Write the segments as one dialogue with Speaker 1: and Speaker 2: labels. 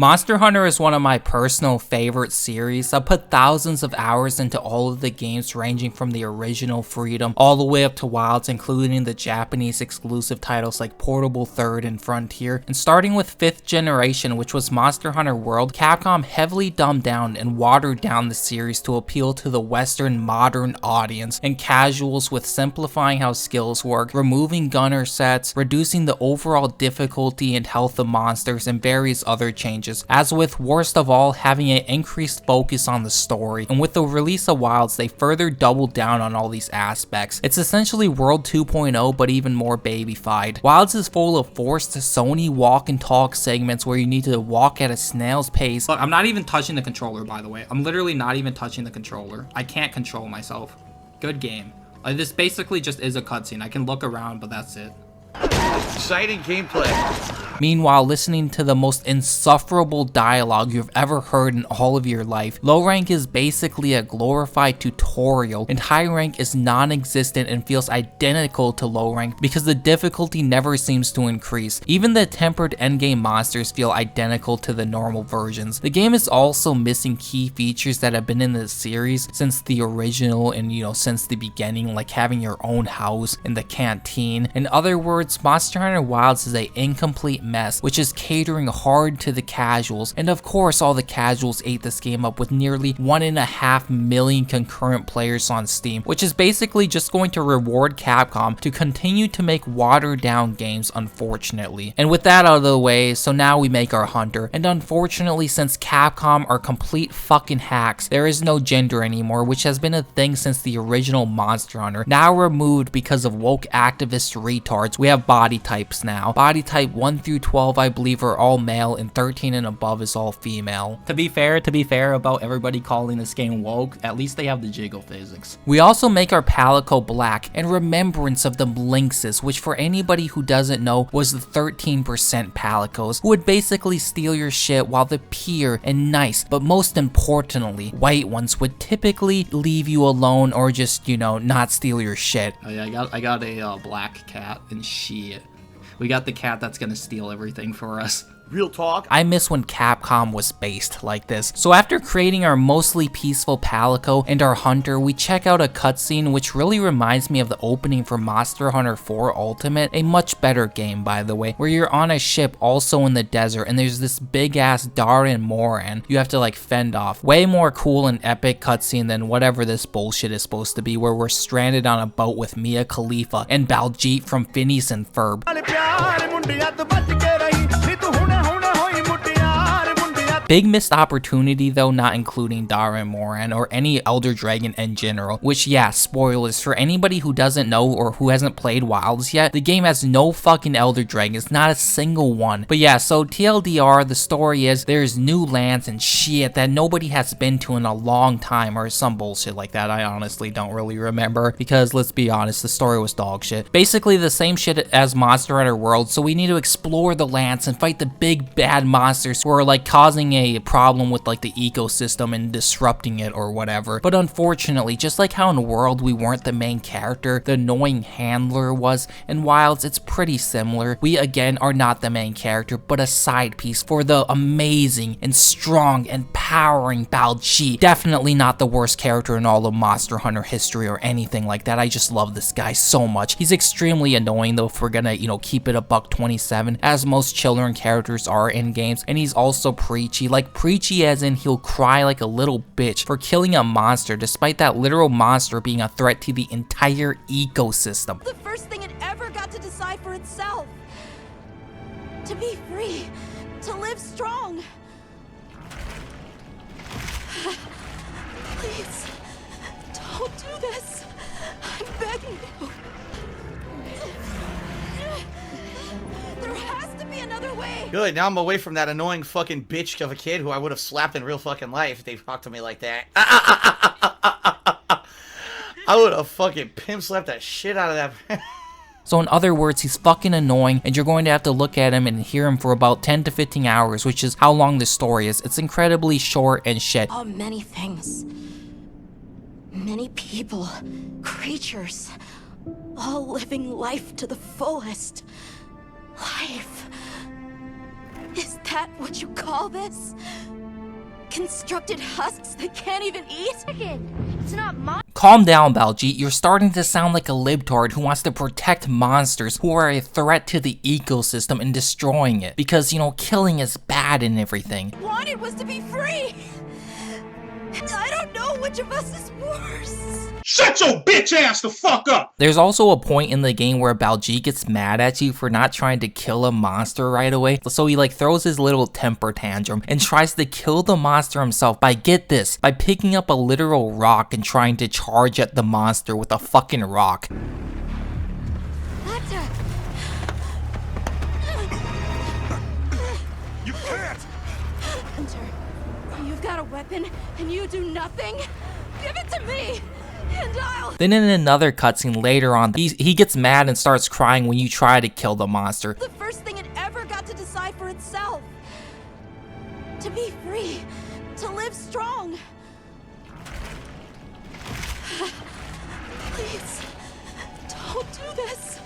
Speaker 1: Monster Hunter is one of my personal favorite series. I put thousands of hours into all of the games ranging from the original Freedom all the way up to Wilds, including the Japanese exclusive titles like Portable 3rd and Frontier. And starting with 5th generation, which was Monster Hunter World, Capcom heavily dumbed down and watered down the series to appeal to the Western modern audience and casuals, with simplifying how skills work, removing gunner sets, reducing the overall difficulty and health of monsters, and various other changes. As with worst of all, having an increased focus on the story. And with the release of Wilds, they further doubled down on all these aspects. It's essentially World 2.0, but even more babyfied. Wilds is full of forced Sony walk and talk segments where you need to walk at a snail's pace. Look, I'm not even touching the controller, by the way. I'm literally not even touching the controller. I can't control myself. Good game. This basically just is a cutscene. I can look around, but that's it.
Speaker 2: Exciting gameplay.
Speaker 1: Meanwhile, listening to the most insufferable dialogue you've ever heard in all of your life. Low rank is basically a glorified tutorial, and high rank is non-existent and feels identical to low rank because the difficulty never seems to increase. Even the tempered endgame monsters feel identical to the normal versions. The game is also missing key features that have been in the series since the original and since the beginning, like having your own house and the canteen. In other words, Monster Hunter Wilds is an incomplete mess, which is catering hard to the casuals, and of course all the casuals ate this game up with nearly 1.5 million concurrent players on Steam, which is basically just going to reward Capcom to continue to make watered down games, unfortunately. And with that out of the way, so now we make our hunter, and unfortunately since Capcom are complete fucking hacks, there is no gender anymore, which has been a thing since the original Monster Hunter, now removed because of woke activist retards. We have body types now. Body type 1 through 12 I believe are all male, and 13 and above is all female. To be fair about everybody calling this game woke, at least they have the jiggle physics. We also make our palico black in remembrance of the Blinxes, which for anybody who doesn't know was the 13% palicos who would basically steal your shit, while the pure and nice, but most importantly white ones, would typically leave you alone or just not steal your shit. Oh yeah, I got a black cat and shit. We got the cat that's gonna steal everything for us.
Speaker 2: Real talk.
Speaker 1: I miss when Capcom was based like this. So after creating our mostly peaceful palico and our hunter, we check out a cutscene which really reminds me of the opening for Monster Hunter 4 Ultimate, a much better game by the way, where you're on a ship also in the desert and there's this big ass Darin Moran you have to like fend off. Way more cool and epic cutscene than whatever this bullshit is supposed to be, where we're stranded on a boat with Mia Khalifa and Baljeet from Phineas and Ferb. Big missed opportunity though, not including Darin Moran or any Elder Dragon in general, which yeah, spoilers for anybody who doesn't know or who hasn't played Wilds yet, the game has no fucking Elder Dragons, not a single one. But yeah, so TLDR, the story is there's new lands and shit that nobody has been to in a long time or some bullshit like that. I honestly don't really remember because let's be honest, the story was dog shit. Basically the same shit as Monster Hunter World, so we need to explore the lands and fight the big bad monsters who are like causing a problem with like the ecosystem and disrupting it or whatever. But unfortunately, just like how in World we weren't the main character, the annoying handler was, in Wilds it's pretty similar. We again are not the main character, but a side piece for the amazing and strong and powering Baljeet. Definitely not the worst character in all of Monster Hunter history or anything like that. I just love this guy so much. He's extremely annoying though, if we're gonna keep it a buck 27, as most children characters are in games, and he's also preachy. Like preachy as in he'll cry like a little bitch for killing a monster, despite that literal monster being a threat to the entire ecosystem.
Speaker 3: The first thing it ever got to decide for itself. To be free. To live strong. Please, don't do this. I'm begging you. There has to be another way.
Speaker 2: Good, now I'm away from that annoying fucking bitch of a kid who I would have slapped in real fucking life if they talked to me like that. I would have fucking pimp slapped that shit out of that.
Speaker 1: So in other words, he's fucking annoying, and you're going to have to look at him and hear him for about 10 to 15 hours, which is how long this story is. It's incredibly short and shit.
Speaker 3: Oh, many things. Many people, creatures, all living life to the fullest. Life. Is that what you call this? Constructed husks that can't even eat? It's not my—
Speaker 1: Calm down, Baljeet. You're starting to sound like a libtard who wants to protect monsters who are a threat to the ecosystem and destroying it. Because, you know, killing is bad and everything.
Speaker 3: Wanted was to be free! I don't know which of us is worse.
Speaker 4: Shut your bitch ass the fuck up!
Speaker 1: There's also a point in the game where Baljeet gets mad at you for not trying to kill a monster right away. So he like throws his little temper tantrum and tries to kill the monster himself by, get this, by picking up a literal rock and trying to charge at the monster with a fucking rock.
Speaker 4: You can't!
Speaker 3: Hunter, you've got a weapon and you do nothing? Give it to me! And I'll—
Speaker 1: Then in another cutscene later on, he gets mad and starts crying when you try to kill the monster.
Speaker 3: The first thing it ever got to decide for itself. To be free. To live strong. Please, don't do this.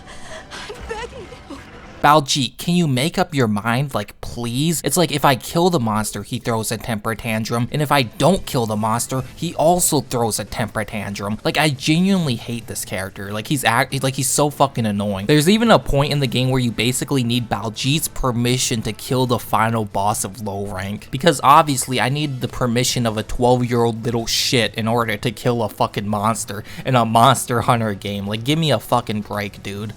Speaker 3: I'm begging you.
Speaker 1: Baljeet, can you make up your mind? Like, please? It's like if I kill the monster, he throws a temper tantrum, and if I don't kill the monster, he also throws a temper tantrum. Like, I genuinely hate this character. Like, he's so fucking annoying. There's even a point in the game where you basically need Baljeet's permission to kill the final boss of low rank. Because obviously, I need the permission of a 12-year-old little shit in order to kill a fucking monster in a Monster Hunter game. Like, give me a fucking break, dude.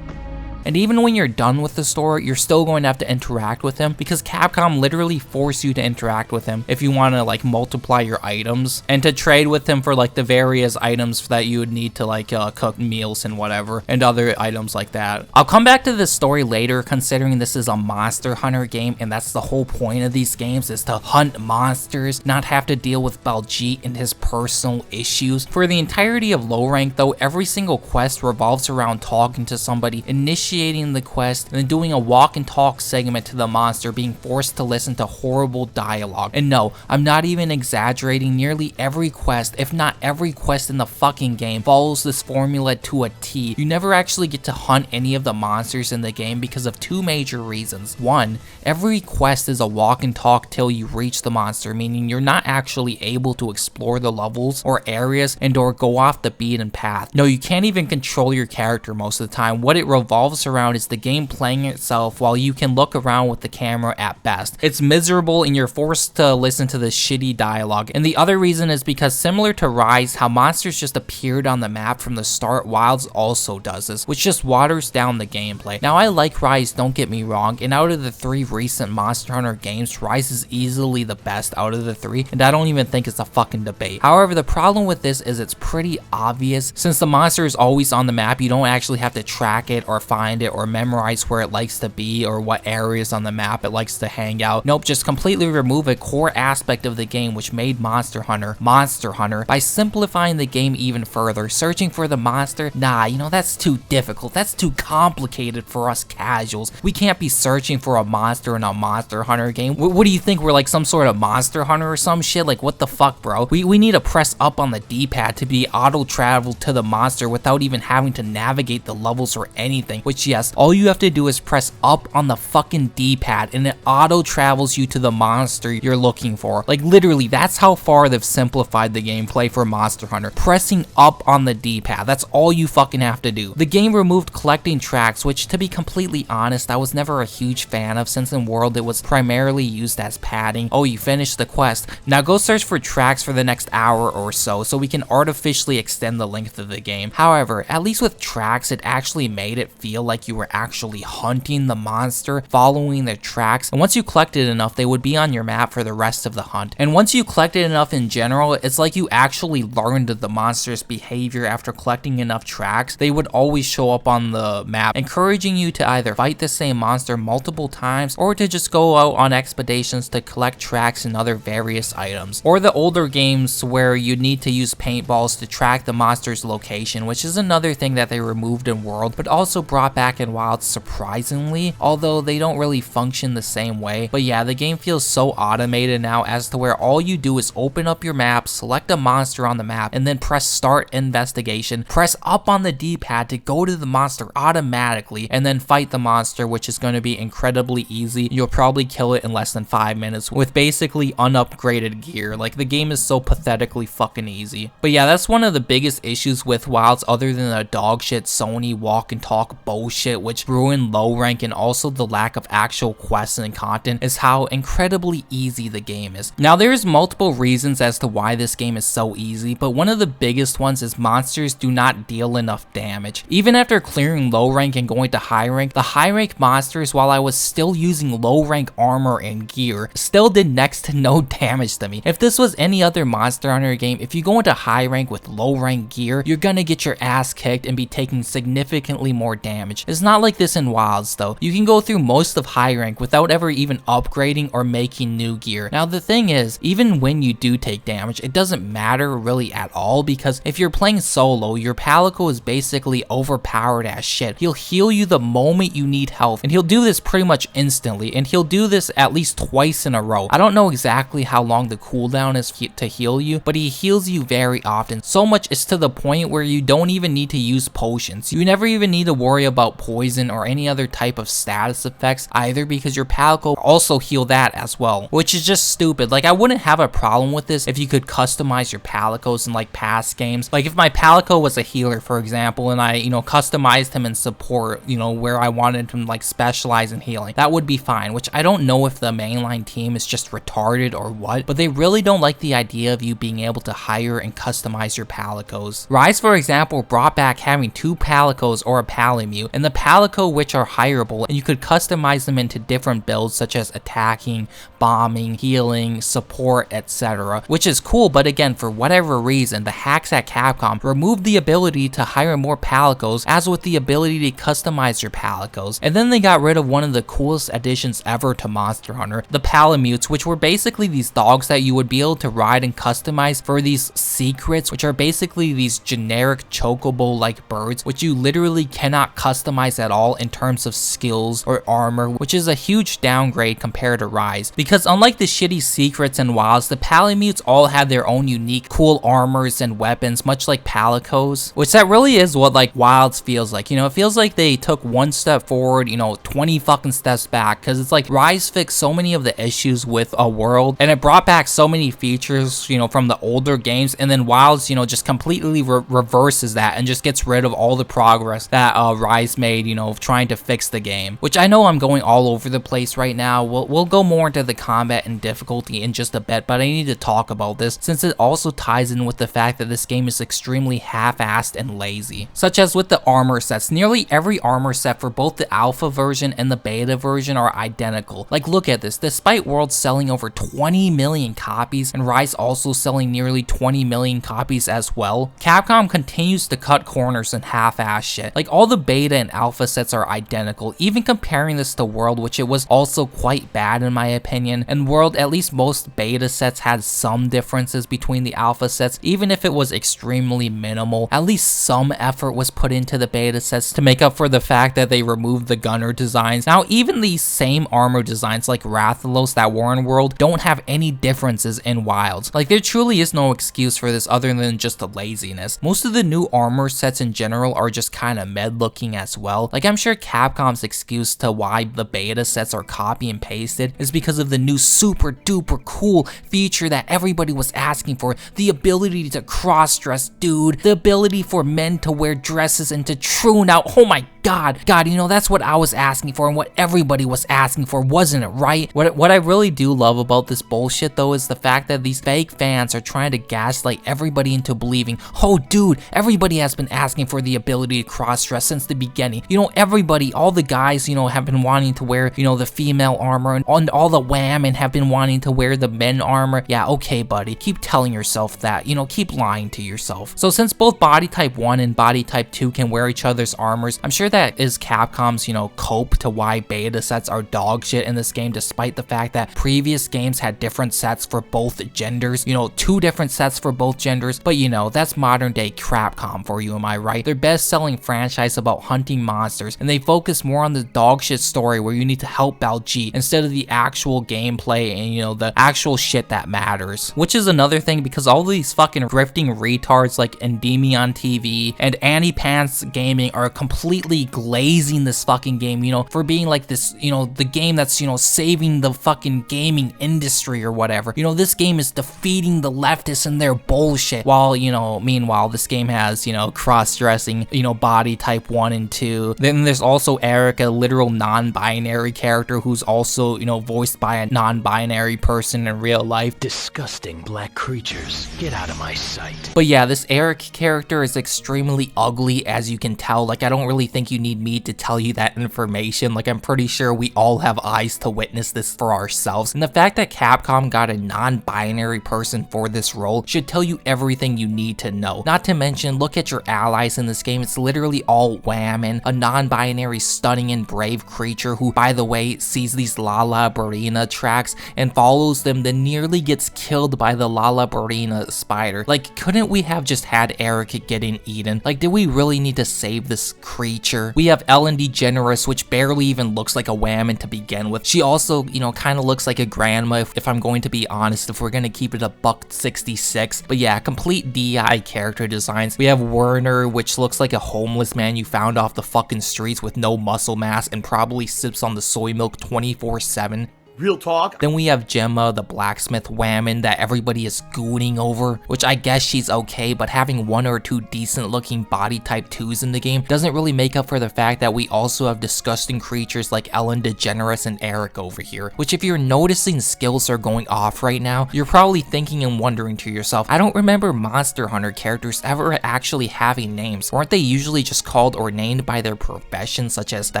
Speaker 1: And even when you're done with the story, you're still going to have to interact with him because Capcom literally force you to interact with him if you want to like multiply your items and to trade with him for like the various items that you would need to like cook meals and whatever and other items like that. I'll come back to this story later considering this is a Monster Hunter game and that's the whole point of these games is to hunt monsters, not have to deal with Baljeet and his personal issues. For the entirety of low rank though, every single quest revolves around talking to somebody, initiating the quest, and then doing a walk and talk segment to the monster, being forced to listen to horrible dialogue. And no, I'm not even exaggerating, nearly every quest, if not every quest in the fucking game, follows this formula to a T. You never actually get to hunt any of the monsters in the game because of two major reasons. One, every quest is a walk and talk till you reach the monster, meaning you're not actually able to explore the levels or areas and or go off the beaten path. No, you can't even control your character most of the time. What it revolves around is the game playing itself while you can look around with the camera at best. It's miserable and you're forced to listen to this shitty dialogue. And the other reason is because similar to Rise, how monsters just appeared on the map from the start, Wilds also does this, which just waters down the gameplay. Now I like Rise, don't get me wrong, and out of the three recent Monster Hunter games, Rise is easily the best out of the three, and I don't even think it's a fucking debate. However, the problem with this is it's pretty obvious. Since the monster is always on the map, you don't actually have to track it or find it or memorize where it likes to be or what areas on the map it likes to hang out. Nope, just completely remove a core aspect of the game which made Monster Hunter Monster Hunter by simplifying the game even further. Searching for the monster, nah, you know, that's too difficult, that's too complicated for us casuals. We can't be searching for a monster in a Monster Hunter game. What do you think, we're like some sort of Monster Hunter or some shit? Like, what the fuck, bro? We need to press up on the D-pad to be auto-traveled to the monster without even having to navigate the levels or anything, which yes, all you have to do is press up on the fucking D-pad and it auto-travels you to the monster you're looking for. Like, literally, that's how far they've simplified the gameplay for Monster Hunter. Pressing up on the D-pad, that's all you fucking have to do. The game removed collecting tracks, which to be completely honest, I was never a huge fan of since in World it was primarily used as padding. Oh, you finished the quest, now go search for tracks for the next hour or so we can artificially extend the length of the game. However, at least with tracks, it actually made it feel like you were actually hunting the monster, following their tracks, and once you collected enough, they would be on your map for the rest of the hunt. And once you collected enough in general, it's like you actually learned the monster's behavior after collecting enough tracks. They would always show up on the map, encouraging you to either fight the same monster multiple times or to just go out on expeditions to collect tracks and other various items. Or the older games where you need to use paintballs to track the monster's location, which is another thing that they removed in World, but also brought back back in Wilds surprisingly, although they don't really function the same way. But yeah, the game feels so automated now as to where all you do is open up your map, select a monster on the map, and then press start investigation, press up on the D-pad to go to the monster automatically, and then fight the monster, which is going to be incredibly easy. You'll probably kill it in less than 5 minutes with basically unupgraded gear. Like, the game is so pathetically fucking easy. But yeah, that's one of the biggest issues with Wilds, other than the dog shit Sony walk and talk bullshit which ruined low rank, and also the lack of actual quests and content, is how incredibly easy the game is. Now, there's multiple reasons as to why this game is so easy, but one of the biggest ones is monsters do not deal enough damage. Even after clearing low rank and going to high rank, the high rank monsters, while I was still using low rank armor and gear, still did next to no damage to me. If this was any other Monster Hunter game, if you go into high rank with low rank gear, you're gonna get your ass kicked and be taking significantly more damage. It's not like this in Wilds though. You can go through most of high rank without ever even upgrading or making new gear. Now the thing is, even when you do take damage, it doesn't matter really at all, because if you're playing solo, your Palico is basically overpowered as shit. He'll heal you the moment you need health, and he'll do this pretty much instantly, and he'll do this at least twice in a row. I don't know exactly how long the cooldown is to heal you, but he heals you very often. So much is to the point where you don't even need to use potions. You never even need to worry about poison or any other type of status effects either, because your Palico also heal that as well, which is just stupid. Like, I wouldn't have a problem with this if you could customize your Palicos in like past games. Like, if my Palico was a healer, for example, and I, customized him in support, where I wanted him like specialize in healing, that would be fine, which I don't know if the mainline team is just retarded or what, but they really don't like the idea of you being able to hire and customize your Palicos. Rise, for example, brought back having 2 Palicos or a Palamute, and the Palico which are hireable, and you could customize them into different builds such as attacking, bombing, healing, support, etc., which is cool. But again, for whatever reason, the hacks at Capcom removed the ability to hire more Palicos, as with the ability to customize your Palicos. And then they got rid of one of the coolest additions ever to Monster Hunter, the Palamutes, which were basically these dogs that you would be able to ride and customize for these secrets, which are basically these generic chocobo like birds, which you literally cannot customize at all in terms of skills or armor, which is a huge downgrade compared to Rise, because unlike the shitty secrets and Wilds, the Palamutes all have their own unique cool armors and weapons, much like Palicos, which that really is what like Wilds feels like. It feels like they took one step forward, 20 fucking steps back, because it's like Rise fixed so many of the issues with a world, and it brought back so many features, from the older games, and then Wilds, just completely reverses that and just gets rid of all the progress that Rise made, trying to fix the game. Which I know I'm going all over the place right now. We'll go more into the combat and difficulty in just a bit, but I need to talk about this since it also ties in with the fact that this game is extremely half-assed and lazy. Such as with the armor sets. Nearly every armor set for both the alpha version and the beta version are identical. Like, look at this. Despite Worlds selling over 20 million copies and Rise also selling nearly 20 million copies as well, Capcom continues to cut corners and half-ass shit. Like, all the beta and alpha sets are identical, even comparing this to World, which it was also quite bad in my opinion. And World, at least most beta sets had some differences between the alpha sets, even if it was extremely minimal. At least some effort was put into the beta sets to make up for the fact that they removed the gunner designs. Now, even these same armor designs like Rathalos that were in World don't have any differences in Wilds. Like, there truly is no excuse for this other than just the laziness. Most of the new armor sets in general are just kind of med looking as well. Like, I'm sure Capcom's excuse to why the beta sets are copy and pasted is because of the new super duper cool feature that everybody was asking for, the ability to cross-dress, dude. The ability for men to wear dresses and to troon out. Oh my God, that's what I was asking for and what everybody was asking for, wasn't it right? What I really do love about this bullshit though is the fact that these fake fans are trying to gaslight everybody into believing, oh dude, everybody has been asking for the ability to cross-dress since the beginning. Everybody, all the guys, have been wanting to wear, the female armor, and all the women have been wanting to wear the men armor. Yeah, okay buddy, keep telling yourself that, keep lying to yourself. So since both body type 1 and body type 2 can wear each other's armors, I'm sure that is Capcom's, cope to why beta sets are dog shit in this game, despite the fact that previous games had different sets for both genders, 2 different sets for both genders. But that's modern day Capcom for you, am I right? Their best selling franchise about hunting monsters, and they focus more on the dogshit story where you need to help Baljeet instead of the actual gameplay and, you know, the actual shit that matters. Which is another thing, because all these fucking drifting retards like Endymion TV and Annie Pants Gaming are completely glazing this fucking game, you know, for being like this, you know, the game that's, you know, saving the fucking gaming industry or whatever. You know, this game is defeating the leftists and their bullshit, while, you know, meanwhile this game has, you know, cross-dressing, you know, body type 1 and 2. Then there's also Eric, a literal non-binary character who's also, you know, voiced by a non-binary person in real life.
Speaker 5: Disgusting black creatures, get out of my sight.
Speaker 1: But yeah, this Eric character is extremely ugly, as you can tell. Like, I don't really think you need me to tell you that information. Like, I'm pretty sure we all have eyes to witness this for ourselves. And the fact that Capcom got a non-binary person for this role should tell you everything you need to know. Not to mention, look at your allies in this game. It's literally all women, a non-binary, stunning and brave creature who, by the way, sees these Lala Barina tracks and follows them, then nearly gets killed by the Lala Barina spider. Like, couldn't we have just had Eric getting eaten? Like, did we really need to save this creature? We have Ellen DeGeneres, which barely even looks like a woman to begin with. She also, you know, kind of looks like a grandma, if I'm going to be honest, if we're going to keep it a $1.66. But yeah, complete DEI character designs. We have Werner, which looks like a homeless man you found off the fucking streets with no muscle mass and probably sips on the soy milk 24/7.
Speaker 2: Real talk.
Speaker 1: Then we have Gemma, the blacksmith woman that everybody is gooning over, which I guess she's okay, but having 1 or 2 decent looking body type 2s in the game doesn't really make up for the fact that we also have disgusting creatures like Ellen DeGeneres and Eric over here, which if you're noticing skills are going off right now, you're probably thinking and wondering to yourself, I don't remember Monster Hunter characters ever actually having names. Weren't they usually just called or named by their profession, such as the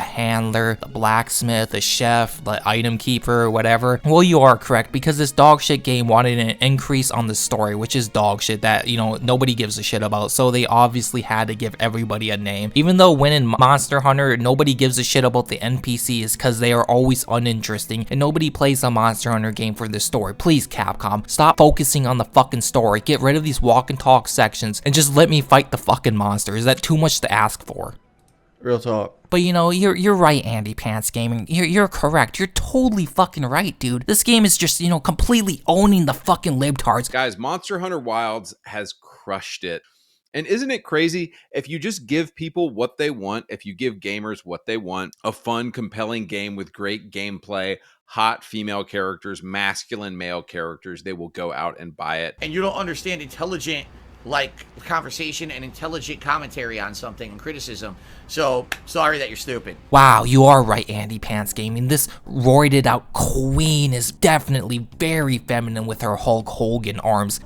Speaker 1: handler, the blacksmith, the chef, the item keeper, or whatever? Well, you are correct, because this dogshit game wanted an increase on the story, which is dogshit that, you know, nobody gives a shit about, so they obviously had to give everybody a name. Even though when in Monster Hunter, nobody gives a shit about the NPCs because they are always uninteresting, and nobody plays a Monster Hunter game for this story. Please, Capcom, stop focusing on the fucking story, get rid of these walk and talk sections, and just let me fight the fucking monster. Is that too much to ask for?
Speaker 2: Real talk.
Speaker 1: But you know, you're right, Andy Pants Gaming. You're correct. You're totally fucking right, dude. This game is just, you know, completely owning the fucking libtards.
Speaker 6: Guys, Monster Hunter Wilds has crushed it. And isn't it crazy? If you just give people what they want, if you give gamers what they want, a fun, compelling game with great gameplay, hot female characters, masculine male characters, they will go out and buy it.
Speaker 2: And you don't understand intelligent, like, conversation and intelligent commentary on something and criticism. So, sorry that you're stupid.
Speaker 1: Wow, you are right, Andy Pants Gaming. This roided out queen is definitely very feminine with her Hulk Hogan arms.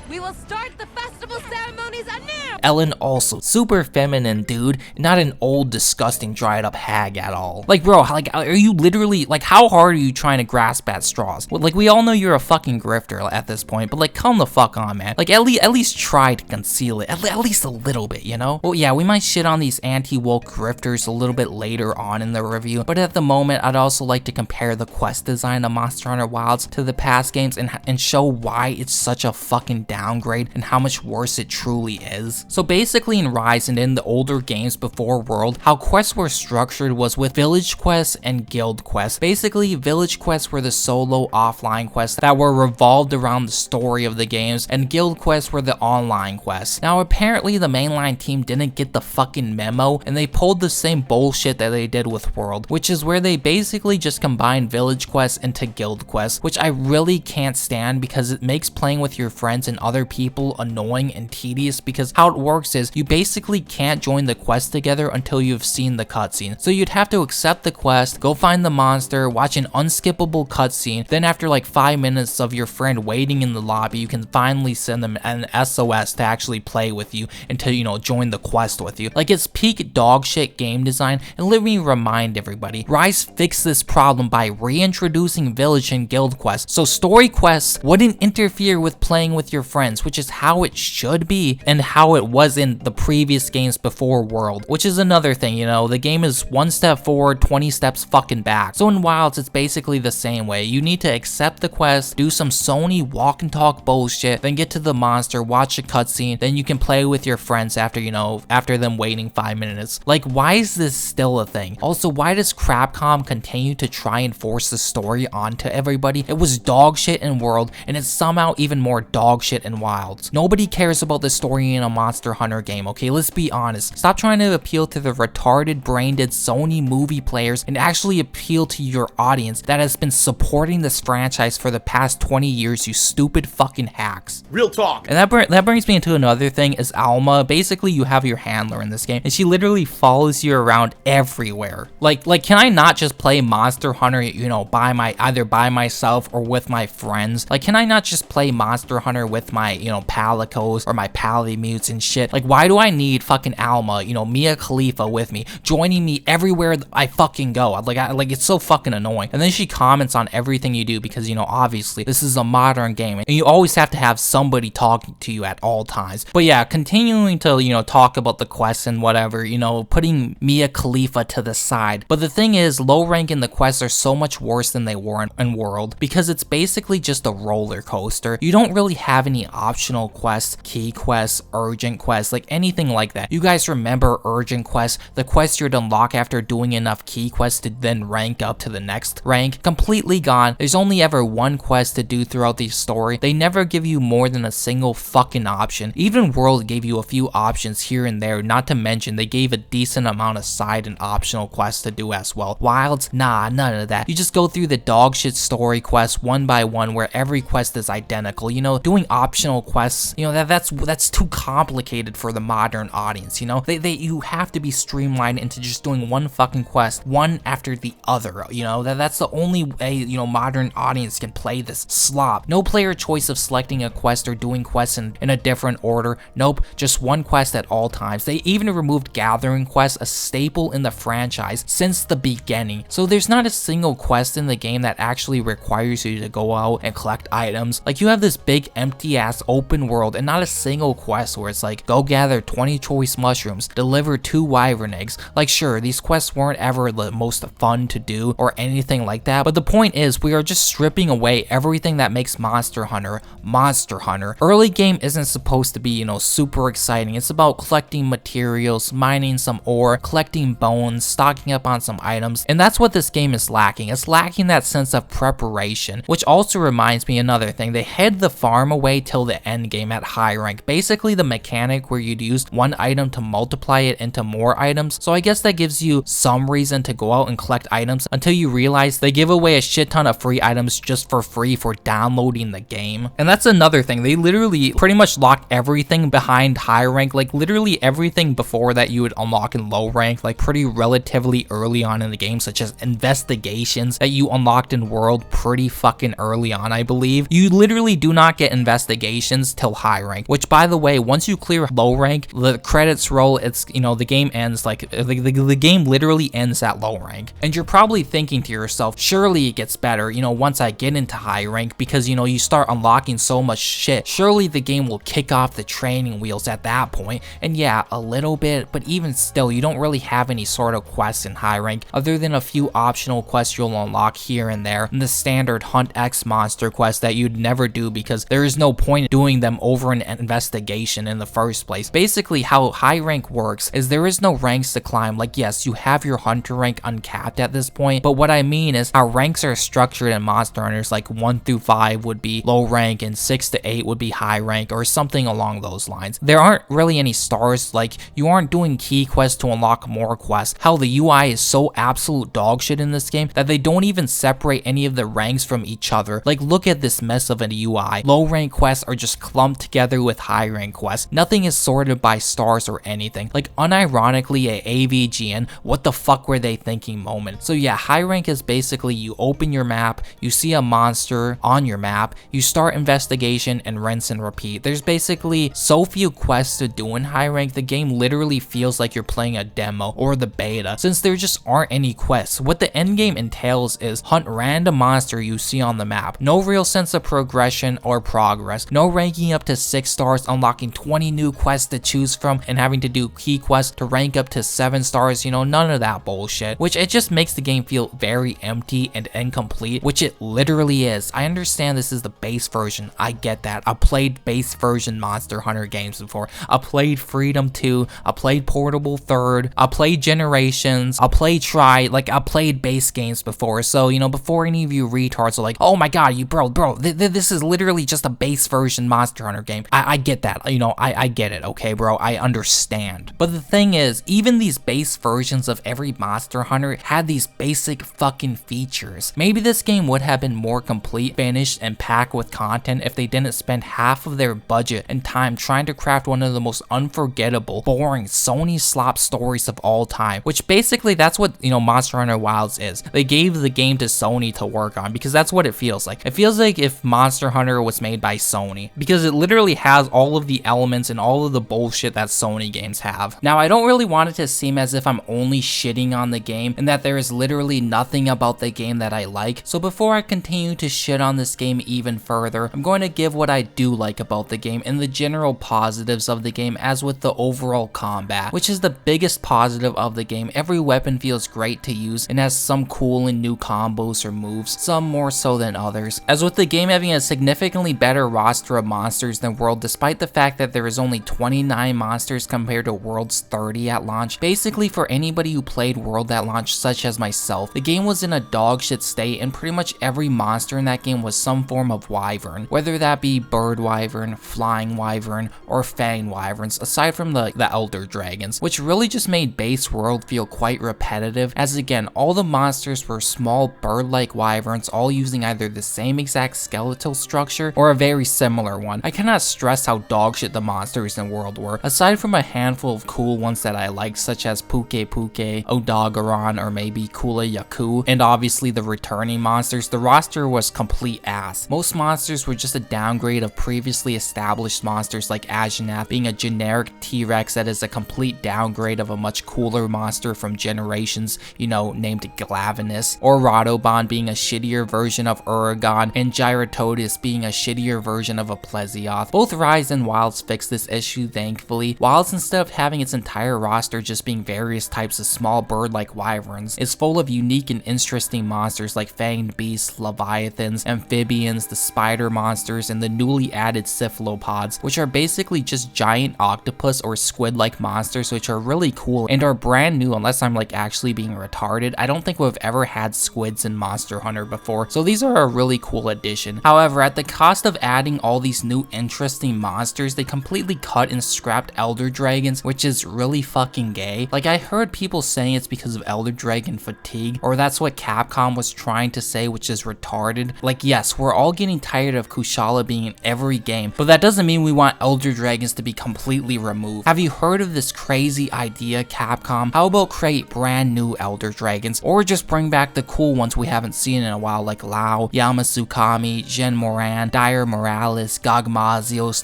Speaker 3: We will start the festival ceremonies anew!
Speaker 1: Ellen also super feminine, dude, not an old disgusting dried up hag at all. Like, bro, like, are you literally, like, how hard are you trying to grasp at straws? Well, like, we all know you're a fucking grifter at this point, but like, come the fuck on, man. Like, at least try to conceal it, at least a little bit, you know? Well, yeah, we might shit on these anti-woke grifters a little bit later on in the review, but at the moment, I'd also like to compare the quest design of Monster Hunter Wilds to the past games and show why it's such a fucking downgrade and how much worse it truly is. So basically in Rise and in the older games before World, how quests were structured was with village quests and guild quests. Basically, village quests were the solo offline quests that were revolved around the story of the games, and guild quests were the online quests. Now apparently the mainline team didn't get the fucking memo, and they pulled the same bullshit that they did with World, which is where they basically just combined village quests into guild quests, which I really can't stand because it makes playing with your friends and other people annoying and tedious, because how it works is you basically can't join the quest together until you've seen the cutscene. So you'd have to accept the quest, go find the monster, watch an unskippable cutscene, then after like 5 minutes of your friend waiting in the lobby, you can finally send them an SOS to actually play with you and to, you know, join the quest with you. Like, it's peak dog shit game design, and let me remind everybody, Rise fixed this problem by reintroducing village and guild quests, so story quests wouldn't interfere with playing with your friends friends, which is how it should be and how it was in the previous games before World, which is another thing, you know, the game is 1 step forward, 20 steps fucking back. So in Wilds, it's basically the same way. You need to accept the quest, do some Sony walk and talk bullshit, then get to the monster, watch a cutscene, then you can play with your friends after, you know, after them waiting 5 minutes. Like, why is this still a thing? Also, why does Capcom continue to try and force the story onto everybody? It was dog shit in World, and it's somehow even more dog shit in Wilds. Nobody cares about the story in a Monster Hunter game, okay? Let's be honest. Stop trying to appeal to the retarded brain-dead Sony movie players and actually appeal to your audience that has been supporting this franchise for the past 20 years, you stupid fucking hacks.
Speaker 2: Real talk.
Speaker 1: And that brings me into another thing, is Alma. Basically, you have your handler in this game, and she literally follows you around everywhere. Like, can I not just play Monster Hunter, you know, either by myself or with my friends? Like, can I not just play Monster Hunter with my, you know, Palicos or my Palimutes and shit? Like, why do I need fucking Alma, you know, Mia Khalifa with me, joining me everywhere I fucking go? Like, it's so fucking annoying. And then she comments on everything you do because, you know, obviously this is a modern game and you always have to have somebody talking to you at all times. But yeah, continuing to, you know, talk about the quests and whatever, you know, putting Mia Khalifa to the side. But the thing is, low rank in the quests are so much worse than they were in World, because it's basically just a roller coaster. You don't really have any optional quests, key quests, urgent quests, like anything like that. You guys remember urgent quests, the quests you'd unlock after doing enough key quests to then rank up to the next rank? Completely gone. There's only ever one quest to do throughout the story. They never give you more than a single fucking option. Even World gave you a few options here and there, not to mention they gave a decent amount of side and optional quests to do as well. Wilds, nah, none of that. You just go through the dog shit story quests one by one, where every quest is identical. You know, doing optional quests, you know, that's too complicated for the modern audience. You know, you have to be streamlined into just doing one fucking quest, one after the other. You know, that's the only way, you know, modern audience can play this slop. No player choice of selecting a quest or doing quests in a different order. Nope, just one quest at all times. They even removed gathering quests, a staple in the franchise since the beginning. So there's not a single quest in the game that actually requires you to go out and collect items. Like, you have this big empty ass open world and not a single quest where it's like, go gather 20 choice mushrooms, deliver 2 wyvern eggs. Like, sure, these quests weren't ever the most fun to do or anything like that, but the point is, we are just stripping away everything that makes Monster Hunter Monster Hunter. Early game isn't supposed to be, you know, super exciting. It's about collecting materials, mining some ore, collecting bones, stocking up on some items, and that's what this game is lacking. It's lacking that sense of preparation, which also reminds me another thing. They hid the farm away till the end game at high rank. Basically the mechanic where you'd use one item to multiply it into more items. So I guess that gives you some reason to go out and collect items until you realize they give away a shit ton of free items just for free for downloading the game. And that's another thing. They literally pretty much locked everything behind high rank, like literally everything before that you would unlock in low rank, like pretty relatively early on in the game, such as investigations that you unlocked in World pretty fucking early on, I believe. You literally do not get investigations till high rank, which, by the way, once you clear low rank, the credits roll, it's, you know, the game ends, like the game literally ends at low rank. And you're probably thinking to yourself, surely it gets better, you know, once I get into high rank, because, you know, you start unlocking so much shit. Surely the game will kick off the training wheels at that point. And yeah, a little bit, but even still, you don't really have any sort of quests in high rank other than a few optional quests you'll unlock here and there, and the standard hunt X monster quest that you'd never do because there is no point in doing them over an investigation in the first place. Basically, how high rank works is there is no ranks to climb. Like, yes, you have your hunter rank uncapped at this point, but what I mean is how ranks are structured in Monster Hunters, like 1 through 5 would be low rank and 6 to 8 would be high rank, or something along those lines. There aren't really any stars. Like, you aren't doing key quests to unlock more quests. Hell, the UI is so absolute dog shit in this game that they don't even separate any of the ranks from each other. Like, look at this mess of an UI. Low rank quests are just clumped together with high rank quests. Nothing is sorted by stars or anything. Like, unironically, a AVGN, what the fuck were they thinking moment. So yeah, high rank is basically you open your map, you see a monster on your map, you start investigation and rinse and repeat. There's basically so few quests to do in high rank, the game literally feels like you're playing a demo or the beta, since there just aren't any quests. What the end game entails is hunt random monster you see on the map. No real sense of progression or progress. no ranking up to 6 stars, unlocking 20 new quests to choose from, and having to do key quests to rank up to 7 stars, you know, none of that bullshit, which it just makes the game feel very empty and incomplete, which it literally is. I understand this is the base version, I get that. I played base version Monster Hunter games before. I played Freedom 2, I played Portable 3rd, I played Generations, I played Try, like I played base games before, so you know, before any of you retards are like, oh my god, you bro, this is literally just a base version Monster Hunter game. I get that, you know, I get it, okay bro, I understand. But the thing is, even these base versions of every Monster Hunter had these basic fucking features. Maybe this game would have been more complete, finished, and packed with content if they didn't spend half of their budget and time trying to craft one of the most unforgettable, boring Sony slop stories of all time, which basically that's what, you know, Monster Hunter Wilds is. They gave the game to Sony to work on because that's what it feels like. It feels like if Monster Hunter was made by Sony, because it literally has all of the elements and all of the bullshit that Sony games have. Now, I don't really want it to seem as if I'm only shitting on the game and that there is literally nothing about the game that I like, so before I continue to shit on this game even further, I'm going to give what I do like about the game and the general positives of the game, as with the overall combat, which is the biggest positive of the game. Every weapon feels great to use and has some cool and new combos or moves, some more so than others. As with the game having a significantly better roster of monsters than World, despite the fact that there is only 29 monsters compared to World's 30 at launch. Basically, for anybody who played World at launch, such as myself, the game was in a dog shit state and pretty much every monster in that game was some form of wyvern, whether that be bird wyvern, flying wyvern, or fang wyverns, aside from the elder dragons, which really just made base World feel quite repetitive, as again, all the monsters were small bird-like wyverns, all using either the same exact skeletal structure or a very similar one. I cannot stress how dogshit the monsters in World were, aside from a handful of cool ones that I liked, such as Puke, Odogaron, or maybe Kula Yaku, and obviously the returning monsters. The roster was complete ass. Most monsters were just a downgrade of previously established monsters, like Ajaneth being a generic T-Rex that is a complete downgrade of a much cooler monster from Generations, you know, named Glavenus, or Radobon being a shittier version of Uragon, and Gyratotus being a shittier version of a Plesioth. Both Rise and Wilds fixed this issue, thankfully. Wilds, instead of having its entire roster just being various types of small bird-like wyverns, is full of unique and interesting monsters like fanged beasts, leviathans, amphibians, the spider monsters, and the newly added cephalopods, which are basically just giant octopus or squid-like monsters, which are really cool and are brand new, unless I'm like actually being retarded. I don't think we've ever had squids in Monster Hunter before, so these are a really cool addition. However, at the cost of adding all these new interesting monsters, they completely cut and scrapped elder dragons, which is really fucking gay. Like, I heard people saying it's because of elder dragon fatigue, or that's what Capcom was trying to say, which is retarded. Like, yes, we're all getting tired of Kushala being in every game, but that doesn't mean we want elder dragons to be completely removed. Have you heard of this crazy idea, Capcom? How about create brand new elder dragons, or just bring back the cool ones we haven't seen in a while, like Lao, Yamasukami, Gen Moran, Dire Morales, Gogmazios,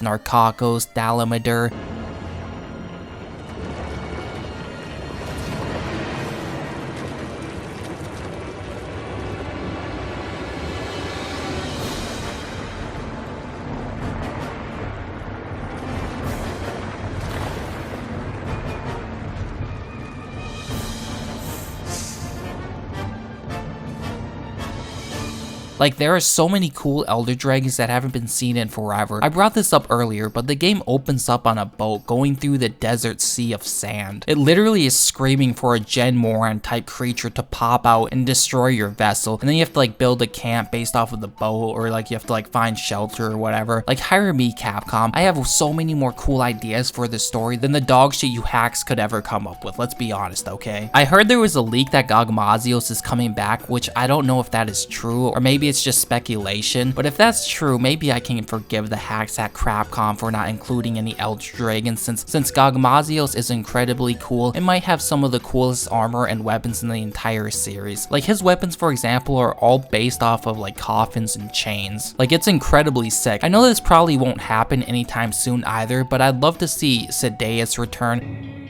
Speaker 1: Narcocos, Dalamadur. Like, there are so many cool elder dragons that haven't been seen in forever. I brought this up earlier, but the game opens up on a boat going through the desert sea of sand. It literally is screaming for a Gen Moran type creature to pop out and destroy your vessel, and then you have to like build a camp based off of the boat, or like you have to like find shelter or whatever. Like, hire me, Capcom. I have so many more cool ideas for this story than the dog shit you hacks could ever come up with, let's be honest, okay? I heard there was a leak that Gogmazios is coming back, which I don't know if that is true, or maybe it's just speculation, but if that's true, maybe I can forgive the hacks at Capcom for not including any elder dragons, since Gogmazios is incredibly cool and might have some of the coolest armor and weapons in the entire series. Like, his weapons, for example, are all based off of like coffins and chains. Like, it's incredibly sick. I know this probably won't happen anytime soon either, but I'd love to see Sadeas return.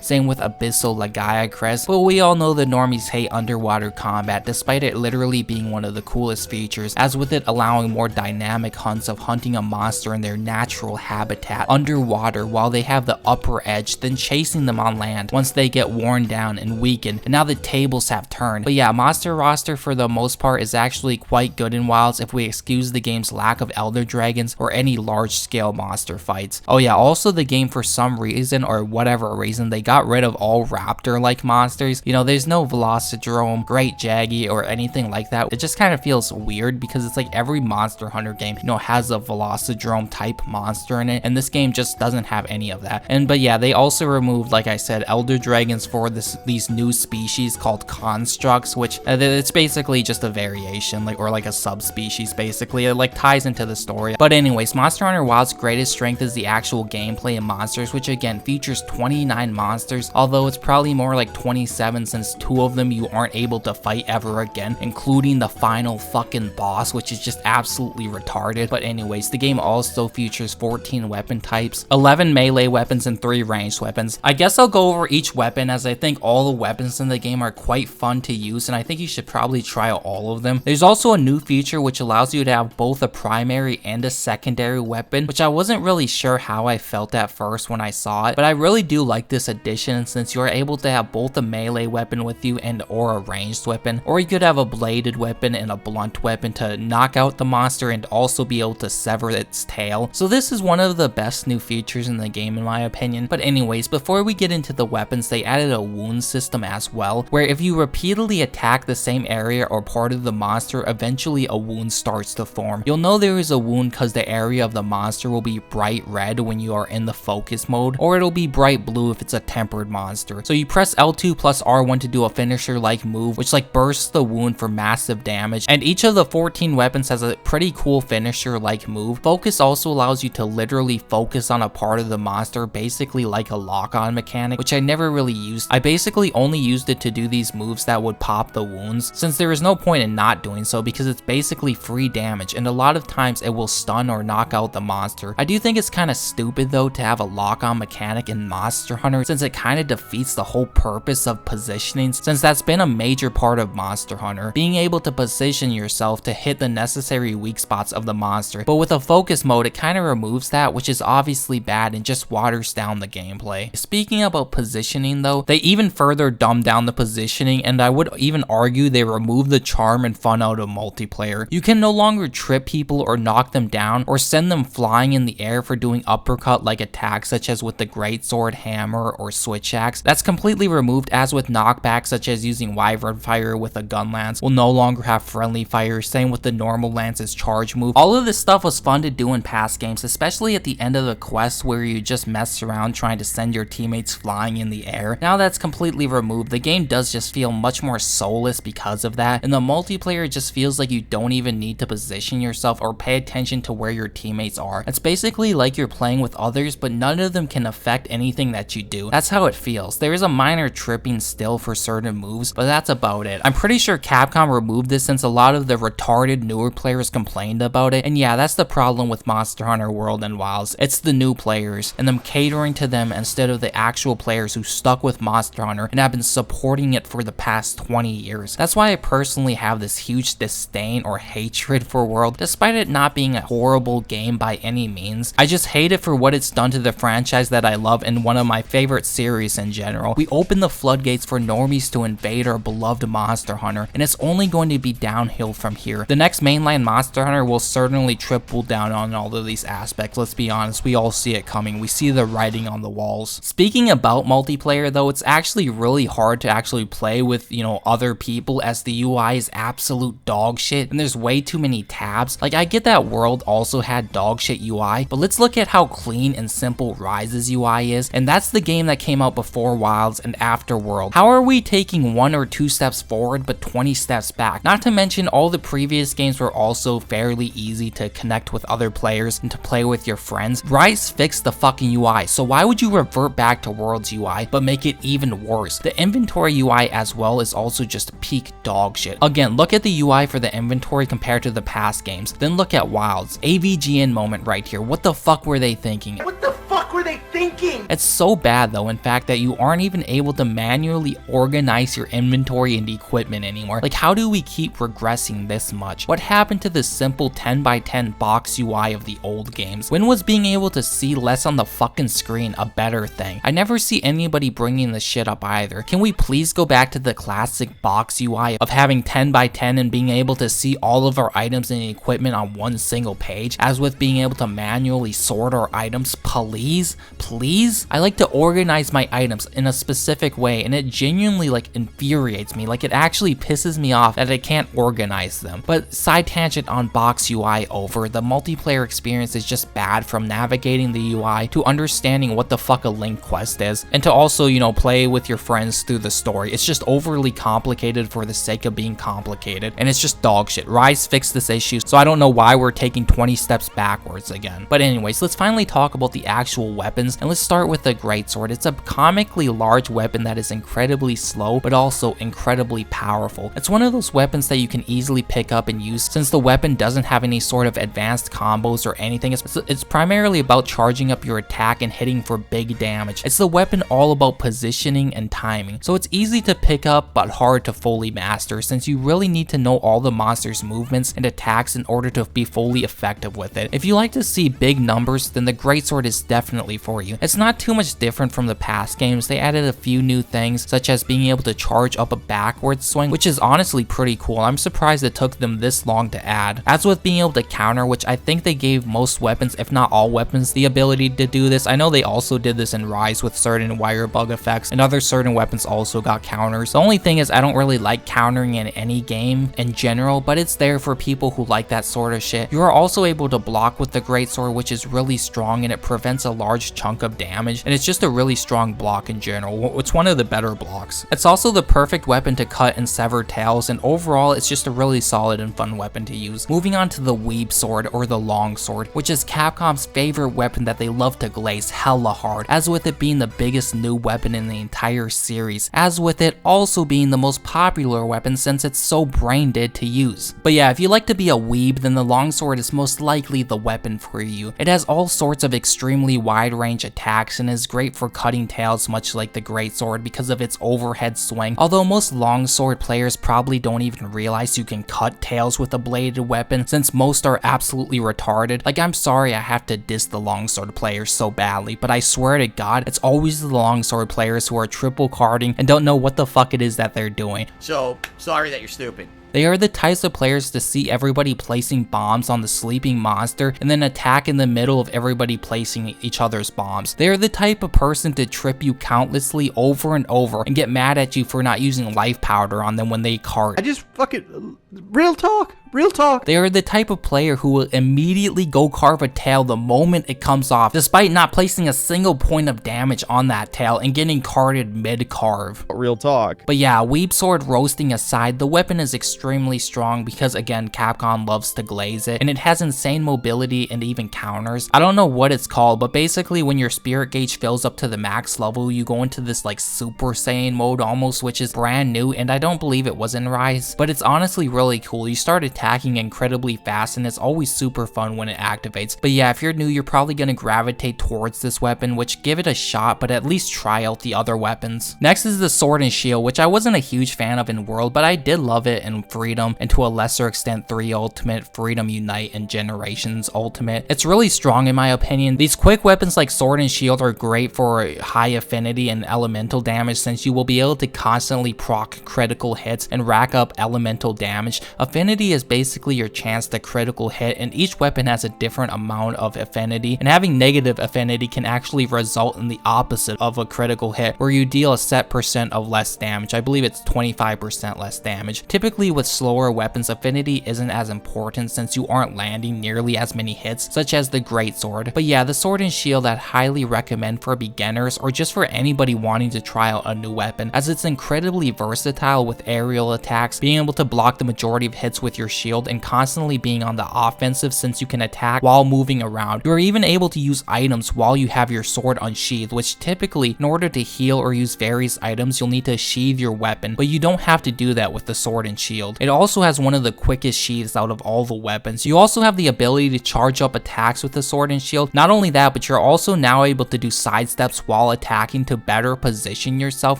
Speaker 1: same with Abyssal Lagaia Crest, but we all know the normies hate underwater combat despite it literally being one of the coolest features, as with it allowing more dynamic hunts of hunting a monster in their natural habitat underwater while they have the upper edge, then chasing them on land once they get worn down and weakened, and now the tables have turned. But yeah, monster roster for the most part is actually quite good in Wilds if we excuse the game's lack of elder dragons or any large scale monster fights. Oh yeah, also the game for some reason or whatever reason they got rid of all raptor like monsters. You know, there's no Velocidrome, Great Jaggy or anything like that. It just kind of feels weird because it's like every Monster Hunter game, you know, has a Velocidrome type monster in it, and this game just doesn't have any of that. But yeah, they also removed, like I said, elder dragons for these new species called constructs, which it's basically just a variation, like, or like a subspecies basically. It like ties into the story. But anyways, Monster Hunter Wild's greatest strength is the actual gameplay and monsters, which again features 29 monsters, although it's probably more like 27 since 2 of them you aren't able to fight ever again, including the final fucking boss, which is just absolutely retarded. But anyways, the game also features 14 weapon types, 11 melee weapons and 3 ranged weapons. I guess I'll go over each weapon as I think all the weapons in the game are quite fun to use, and I think you should probably try out all of them. There's also a new feature which allows you to have both a primary and a secondary weapon, which I wasn't really sure how I felt at first when I saw it, but I really do like this addition since you're able to have both a melee weapon with you and or a ranged weapon, or you could have a bladed weapon and a blunt weapon to knock out the monster and also be able to sever its tail. So this is one of the best new features in the game in my opinion. But anyways, before we get into the weapons, they added a wound system as well, where if you repeatedly attack the same area or part of the monster, eventually a wound starts to form. You'll know there is a wound because the area of the monster will be bright red when you are in the focus mode, or it'll be bright blue if it's a tempered monster. So you press L2 plus R1 to do a finisher like move, which like bursts the wound for massive damage, and each of the 14 weapons has a pretty cool finisher like move. Focus also allows you to literally focus on a part of the monster, basically like a lock-on mechanic, which I never really used. I basically only used it to do these moves that would pop the wounds, since there is no point in not doing so because it's basically free damage, and a lot of times it will stun or knock out the monster. I do think it's kind of stupid though to have a lock-on mechanic in Monster Hunter, since it kind of defeats the whole purpose of positioning, since that's been a major part of Monster Hunter, being able to position yourself to hit the necessary weak spots of the monster. But with a focus mode, it kind of removes that, which is obviously bad and just waters down the gameplay. Speaking about positioning though, they even further dumb down the positioning, and I would even argue they remove the charm and fun out of multiplayer. You can no longer trip people or knock them down or send them flying in the air for doing uppercut like attacks such as with the greatsword, hammer, or switch axe. That's completely removed, as with knockbacks such as using wyvern fire with a gun lance will no longer have friendly fire, same with the normal lance's charge move. All of this stuff was fun to do in past games, especially at the end of the quest where you just mess around trying to send your teammates flying in the air. Now that's completely removed. The game does just feel much more soulless because of that, and the multiplayer just feels like you don't even need to position yourself or pay attention to where your teammates are. It's basically like you're playing with others, but none of them can affect anything that you do. That's how it feels. There is a minor tripping still for certain moves, but that's about it. I'm pretty sure Capcom removed this since a lot of the retarded newer players complained about it, and yeah, that's the problem with Monster Hunter World and Wilds. It's the new players and them catering to them instead of the actual players who stuck with Monster Hunter and have been supporting it for the past 20 years. That's why I personally have this huge disdain or hatred for World, despite it not being a horrible game by any means. I just hate it for what it's done to the franchise that I love and one of my favorite series in general. We open the floodgates for normies to invade our beloved Monster Hunter, and it's only going to be downhill from here. The next mainline Monster Hunter will certainly triple down on all of these aspects. Let's be honest, we all see it coming. We see the writing on the walls. Speaking about multiplayer though, it's actually really hard to actually play with, you know, other people as the UI is absolute dog shit and there's way too many tabs. Like, I get that World also had dog shit UI, but let's look at how clean and simple Rise's UI is, and that's the game that came out before Wilds and after World. How are we taking 1 or 2 steps forward but 20 steps back? Not to mention all the previous games were also fairly easy to connect with other players and to play with your friends. Rise fixed the fucking UI, so why would you revert back to World's UI but make it even worse? The inventory UI as well is also just peak dog shit. Again, look at the UI for the inventory compared to the past games, then look at Wilds. AVGN moment right here. What the fuck were they thinking?
Speaker 2: What the fuck were they
Speaker 7: thinking?
Speaker 1: It's so bad though, in fact, that you aren't even able to manually organize your inventory and equipment anymore. Like, how do we keep regressing this much? What happened to the simple 10x10 box UI of the old games? When was being able to see less on the fucking screen a better thing? I never see anybody bringing this shit up either. Can we please go back to the classic box UI of having 10x10 and being able to see all of our items and equipment on one single page, as with being able to manually sort our items? Please? Please? I like to organize my items in a specific way, and it genuinely like infuriates me. Like, it actually pisses me off that I can't organize them. But side tangent on box UI over, the multiplayer experience is just bad, from navigating the UI to understanding what the fuck a linked quest is, and to also, you know, play with your friends through the story. It's just overly complicated for the sake of being complicated, and it's just dog shit. Rise fixed this issue, so I don't know why we're taking 20 steps backwards again. But anyways, let's finally talk about the actual weapons, and let's start with the greatsword. It's a comically large weapon that is incredibly slow, but also incredibly powerful. It's one of those weapons that you can easily pick up and use, since the weapon doesn't have any sort of advanced combos or anything. It's primarily about charging up your attack and hitting for big damage. It's the weapon all about positioning and timing, so it's easy to pick up but hard to fully master, since you really need to know all the monster's movements and attacks in order to be fully effective with it. If you like to see big numbers, then the greatsword is definitely for you. It's not too much different from the past games. They added a few new things, such as being able to charge up a backwards swing, which is honestly pretty cool. I'm surprised it took them this long to add. As with being able to counter, which I think they gave most weapons, if not all weapons, the ability to do this. I know they also did this in Rise with certain wire bug effects, and other certain weapons also got counters. The only thing is, I don't really like countering in any game in general, but it's there for people who like that sort of shit. You are also able to block with the greatsword, which is really strong, and it prevents a large chunk of damage, and it's just a really strong block in general. It's one of the better blocks. It's also the perfect weapon to cut and sever tails, and overall it's just a really solid and fun weapon to use. Moving on to the weeb sword, or the long sword, which is Capcom's favorite weapon that they love to glaze hella hard, as with it being the biggest new weapon in the entire series, as with it also being the most popular weapon since it's so brain dead to use. But yeah, if you like to be a weeb, then the longsword is most likely the weapon for you. It has all sorts of extremely wide range attacks and is great for cutting tails, much like the greatsword because of its overhead swing, although most longsword players probably don't even realize you can cut tails with a bladed weapon, since most are absolutely retarded. Like, I'm sorry I have to diss the longsword players so badly, but I swear to God, it's always the longsword players who are triple carding and don't know what the fuck it is that they're doing.
Speaker 2: So, sorry that you're stupid.
Speaker 1: They are the types of players to see everybody placing bombs on the sleeping monster and then attack in the middle of everybody placing each other's bombs. They are the type of person to trip you countlessly over and over and get mad at you for not using life powder on them when they cart.
Speaker 8: I just fucking... Real talk. Real talk.
Speaker 1: They are the type of player who will immediately go carve a tail the moment it comes off, despite not placing a single point of damage on that tail and getting carted mid-carve.
Speaker 8: Real talk.
Speaker 1: But yeah, weeb sword roasting aside, the weapon is extremely strong because, again, Capcom loves to glaze it, and it has insane mobility and even counters. I don't know what it's called, but basically when your spirit gauge fills up to the max level, you go into this like Super Saiyan mode almost, which is brand new, and I don't believe it was in Rise, but it's honestly really cool. You start attacking incredibly fast, and it's always super fun when it activates. But yeah, if you're new, you're probably gonna gravitate towards this weapon, which give it a shot, but at least try out the other weapons. Next is the sword and shield, which I wasn't a huge fan of in World, but I did love it in Freedom, and to a lesser extent 3 Ultimate, Freedom Unite, and Generations Ultimate. It's really strong in my opinion. These quick weapons like sword and shield are great for high affinity and elemental damage, since you will be able to constantly proc critical hits and rack up elemental damage. Affinity is basically your chance to critical hit, and each weapon has a different amount of affinity, and having negative affinity can actually result in the opposite of a critical hit, where you deal a set percent of less damage. I believe it's 25% less damage. Typically with slower weapons, affinity isn't as important since you aren't landing nearly as many hits, such as the greatsword. But yeah, the sword and shield I'd highly recommend for beginners or just for anybody wanting to try out a new weapon, as it's incredibly versatile with aerial attacks, being able to block the majority of hits with your shield and constantly being on the offensive since you can attack while moving around. You are even able to use items while you have your sword unsheathed, which typically, in order to heal or use various items, you'll need to sheathe your weapon, but you don't have to do that with the sword and shield. It also has one of the quickest sheaths out of all the weapons. You also have the ability to charge up attacks with the sword and shield. Not only that, but you're also now able to do sidesteps while attacking to better position yourself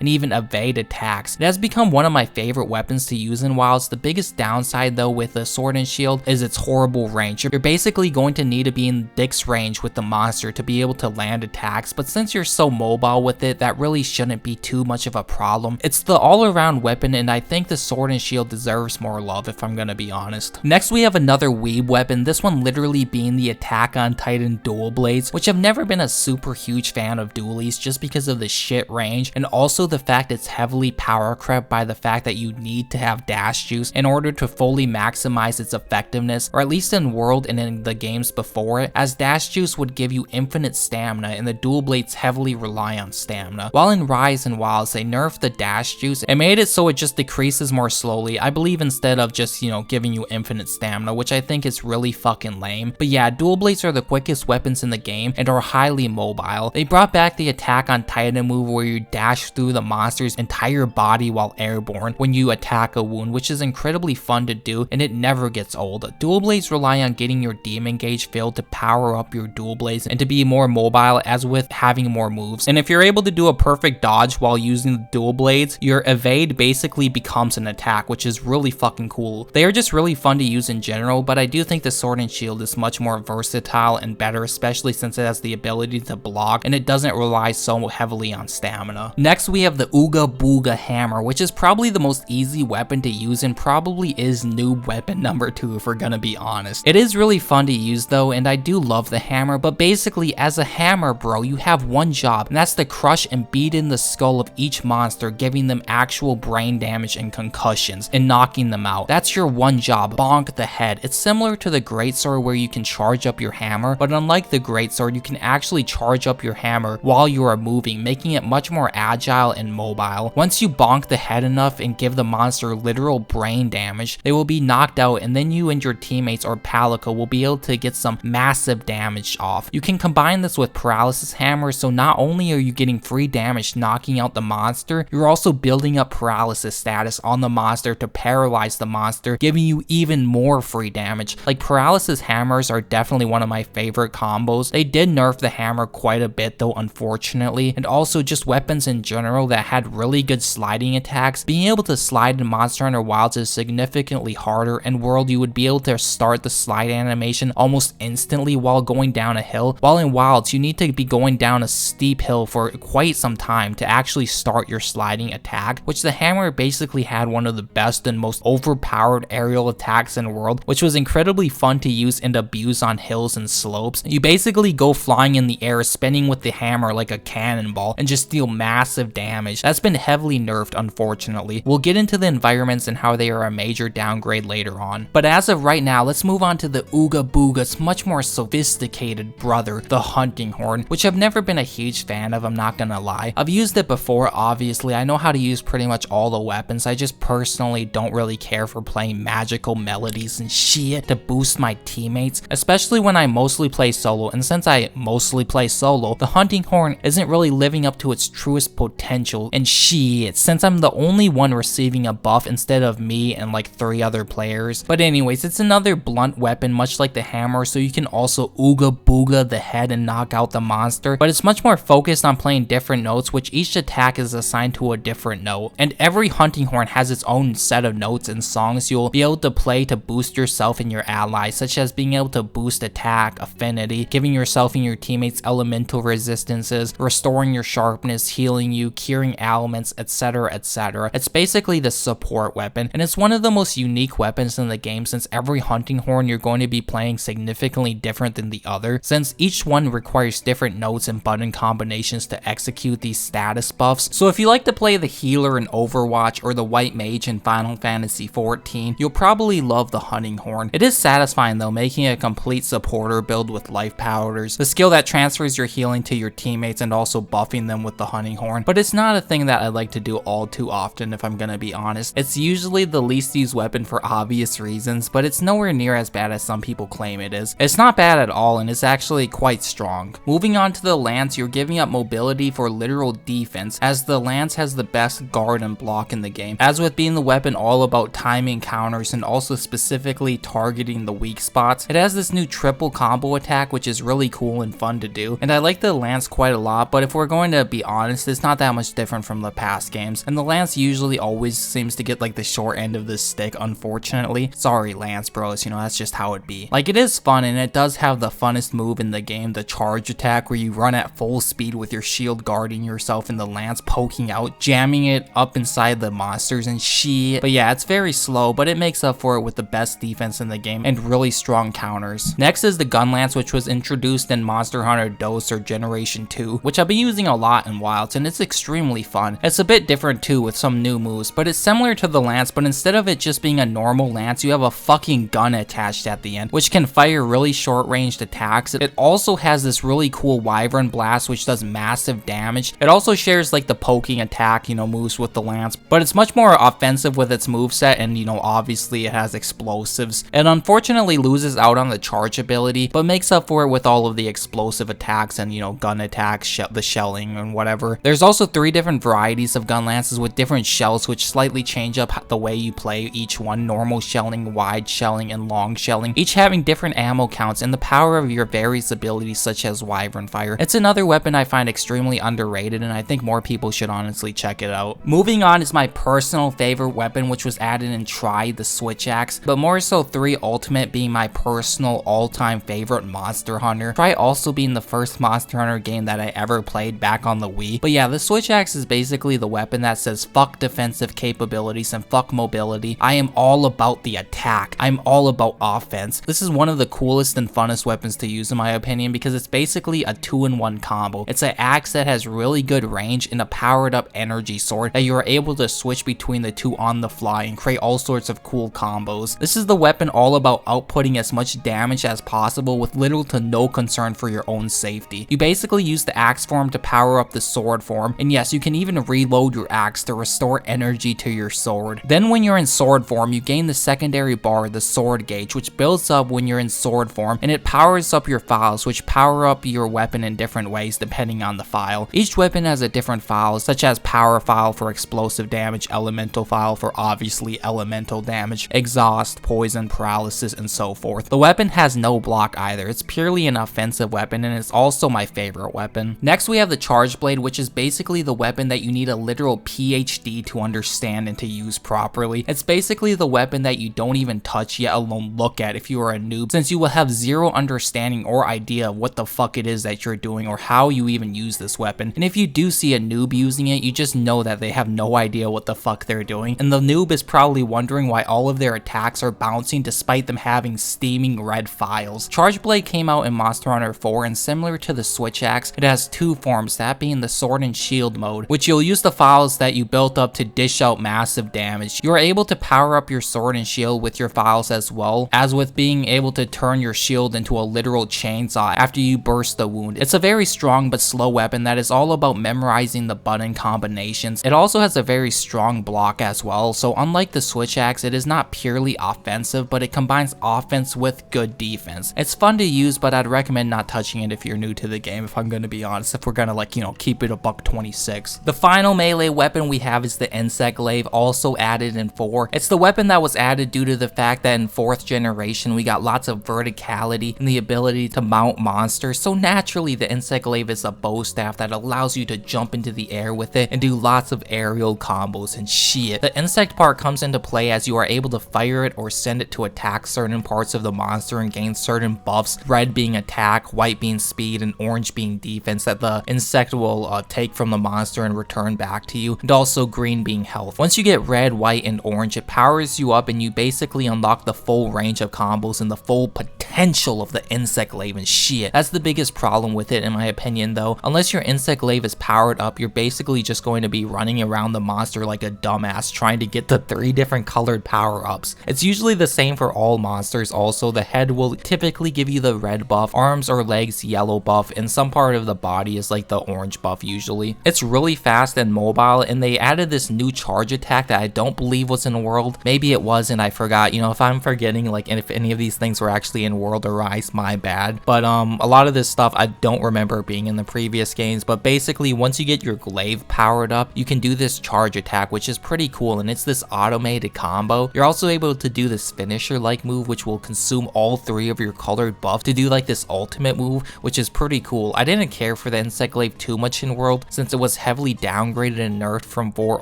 Speaker 1: and even evade attacks. It has become one of my favorite weapons to use in Wilds. The biggest downside though with the sword and shield is its horrible range. You're basically going to need to be in Dick's range with the monster to be able to land attacks, but since you're so mobile with it, that really shouldn't be too much of a problem. It's the all-around weapon, and I think the sword and shield deserves more love if I'm gonna be honest. Next we have another weeb weapon, this one literally being the Attack on Titan dual blades, which I've never been a super huge fan of dualies just because of the shit range, and also the fact it's heavily power crept by the fact that you need to have dash juice in order to fully maximize its effectiveness, or at least in World and in the games before it, as dash juice would give you infinite stamina and the dual blades heavily rely on stamina. While in Rise and Wilds they nerfed the dash juice and made it so it just decreases more slowly, I believe, instead of just, you know, giving you infinite stamina, which I think is really fucking lame. But yeah, dual blades are the quickest weapons in the game and are highly mobile. They brought back the Attack on Titan move where you dash through the monster's entire body while airborne when you attack a wound, which is incredibly fun to do and it never gets old. Dual blades rely on getting your demon gauge filled to power up your dual blades and to be more mobile, as with having more moves. And if you're able to do a perfect dodge while using the dual blades, your evade basically becomes an attack, which is really fucking cool. They are just really fun to use in general, but I do think the sword and shield is much more versatile and better, especially since it has the ability to block and it doesn't rely so heavily on stamina. Next we have the Ooga Booga hammer, which is probably the most easy weapon to use and probably is noob weapon number 2 if we're gonna be honest. It is really fun to use though, and I do love the hammer, but basically as a hammer bro, you have one job, and that's to crush and beat in the skull of each monster, giving them actual brain damage and concussions and knocking them out. That's your one job, bonk the head. It's similar to the greatsword where you can charge up your hammer, but unlike the greatsword, you can actually charge up your hammer while you are moving, making it much more agile and mobile. Once you bonk the head enough and give the monster literal brain damage, they will be knocked out, and then you and your teammates or Palico will be able to get some massive damage off. You can combine this with paralysis hammer, so not only are you getting free damage knocking out the monster, you're also building up paralysis status on the monster to paralyze the monster, giving you even more free damage. Like, paralysis hammers are definitely one of my favorite combos. They did nerf the hammer quite a bit though, unfortunately, and also just weapons in general that had really good sliding attacks. Being able to slide in Monster Hunter Wilds is significantly harder. In World, you would be able to start the slide animation almost instantly while going down a hill, while in Wilds you need to be going down a steep hill for quite some time to actually start your sliding attack, which the hammer basically had one of the best and most overpowered aerial attacks in World, which was incredibly fun to use and abuse on hills and slopes. You basically go flying in the air, spinning with the hammer like a cannonball, and just deal massive damage. That's been heavily nerfed, unfortunately. We'll get into the environments and how they are a major downgrade later on. But as of right now, let's move on to the Ooga Booga's much more sophisticated brother, the hunting horn, which I've never been a huge fan of, I'm not gonna lie. I've used it before, obviously. I know how to use pretty much all the weapons. I just personally don't really care for playing magical melodies and shit to boost my teammates, especially when I mostly play solo. And since I mostly play solo, the hunting horn isn't really living up to its truest potential. And shit, since I'm the only one receiving a buff instead of me and like 3 other players. But anyways, it's another blunt weapon much like the hammer, so you can also Ooga Booga the head and knock out the monster, but it's much more focused on playing different notes, which each attack is assigned to a different note. And every hunting horn has its own set of notes and songs you'll be able to play to boost yourself and your allies, such as being able to boost attack, affinity, giving yourself and your teammates elemental resistances, restoring your sharpness, healing you, curing ailments, etc, etc. It's basically the support weapon, and it's one of the most unique weapons in the game since every hunting horn you're going to be playing significantly different than the other, since each one requires different notes and button combinations to execute these status buffs. So if you like to play the healer in Overwatch or the white mage in Final Fantasy XIV, you'll probably love the hunting horn. It is satisfying though, making a complete supporter build with life powders, the skill that transfers your healing to your teammates and also buffing them with the hunting horn. But it's not a thing that I like to do all too often if I'm gonna be honest. It's usually the least used weapon for obvious obvious reasons, but it's nowhere near as bad as some people claim it is. It's not bad at all, and it's actually quite strong. Moving on to the lance, you're giving up mobility for literal defense, as the lance has the best guard and block in the game. As with being the weapon all about timing counters and also specifically targeting the weak spots, it has this new triple combo attack, which is really cool and fun to do, and I like the lance quite a lot, but if we're going to be honest, it's not that much different from the past games, and the lance usually always seems to get like the short end of the stick, unfortunately. Sorry Lance bros, you know, that's just how it be. Like, it is fun, and it does have the funnest move in the game, the charge attack, where you run at full speed with your shield guarding yourself and the lance poking out, jamming it up inside the monsters and shit. But yeah, it's very slow, but it makes up for it with the best defense in the game and really strong counters. Next is the gun lance, which was introduced in Monster Hunter DOS or Generation 2, which I've been using a lot in Wilds, and it's extremely fun. It's a bit different too with some new moves, but it's similar to the lance, but instead of it just being a normal lance, you have a fucking gun attached at the end, which can fire really short ranged attacks. It also has this really cool wyvern blast, which does massive damage. It also shares like the poking attack, you know, moves with the lance, but it's much more offensive with its moveset, and you know, obviously it has explosives. It unfortunately loses out on the charge ability, but makes up for it with all of the explosive attacks and, you know, gun attacks, the shelling and whatever. There's also 3 different varieties of gun lances with different shells, which slightly change up the way you play each one: normal shelling, wide shelling, and long shelling, each having different ammo counts and the power of your various abilities such as wyvern fire. It's another weapon I find extremely underrated, and I think more people should honestly check it out. Moving on is my personal favorite weapon, which was added in Try, the switch axe, but more so 3 Ultimate being my personal all-time favorite Monster Hunter. Try also being the first Monster Hunter game that I ever played back on the Wii. But yeah, the switch axe is basically the weapon that says fuck defensive capabilities and fuck mobility. I am all about the attack. I'm all about offense. This is one of the coolest and funnest weapons to use in my opinion, because it's basically a 2-in-1 combo. It's an axe that has really good range and a powered up energy sword that you are able to switch between the two on the fly and create all sorts of cool combos. This is the weapon all about outputting as much damage as possible with little to no concern for your own safety. You basically use the axe form to power up the sword form, and yes, you can even reload your axe to restore energy to your sword. Then when you're in sword form, you gain the secondary bar, the sword gauge, which builds up when you're in sword form, and it powers up your files, which power up your weapon in different ways depending on the file. Each weapon has a different file, such as power file for explosive damage, elemental file for obviously elemental damage, exhaust, poison, paralysis, and so forth. The weapon has no block either. It's purely an offensive weapon, and it's also my favorite weapon. Next we have the charge blade, which is basically the weapon that you need a literal PhD to understand and to use properly. It's basically the weapon that you don't even touch, yet alone look at if you are a noob, since you will have zero understanding or idea of what the fuck it is that you're doing or how you even use this weapon. And if you do see a noob using it, you just know that they have no idea what the fuck they're doing, and the noob is probably wondering why all of their attacks are bouncing despite them having steaming red files. Charge blade came out in Monster Hunter 4, and similar to the switch axe, it has 2 forms, that being the sword and shield mode, which you'll use the files that you built up to dish out massive damage. You are able to power up your sword and shield with your files as well, as with being able to turn your shield into a literal chainsaw after you burst the wound. It's a very strong but slow weapon that is all about memorizing the button combinations. It also has a very strong block as well, so unlike the switch axe, it is not purely offensive, but it combines offense with good defense. It's fun to use, but I'd recommend not touching it if you're new to the game, if I'm gonna be honest, if we're gonna, like, you know, keep it a $126. The final melee weapon we have is the insect glaive, also added in 4. It's the weapon that was added due to the fact that in 4th generation we got lots of verticality and the ability to mount monsters, so naturally the insect glaive is a bow staff that allows you to jump into the air with it and do lots of aerial combos and shit. The insect part comes into play as you are able to fire it or send it to attack certain parts of the monster and gain certain buffs, red being attack, white being speed, and orange being defense that the insect will take from the monster and return back to you, and also green being health. Once you get red, white, and orange, it powers you up and you basically unlock the full range of combos and the full potential potential of the insect glaive and shit. That's the biggest problem with it in my opinion though. Unless your insect glaive is powered up, you're basically just going to be running around the monster like a dumbass trying to get the 3 different colored power-ups. It's usually the same for all monsters also. The head will typically give you the red buff, arms or legs yellow buff, and some part of the body is like the orange buff usually. It's really fast and mobile, and they added this new charge attack that I don't believe was in World. Maybe it was and I forgot. You know, if I'm forgetting like if any of these things were actually in World or Rise, my bad. But a lot of this stuff I don't remember being in the previous games. But basically once you get your glaive powered up, you can do this charge attack, which is pretty cool, and it's this automated combo. You're also able to do this finisher like move, which will consume all 3 of your colored buff to do like this ultimate move, which is pretty cool. I didn't care for the insect glaive too much in World since it was heavily downgraded and nerfed from 4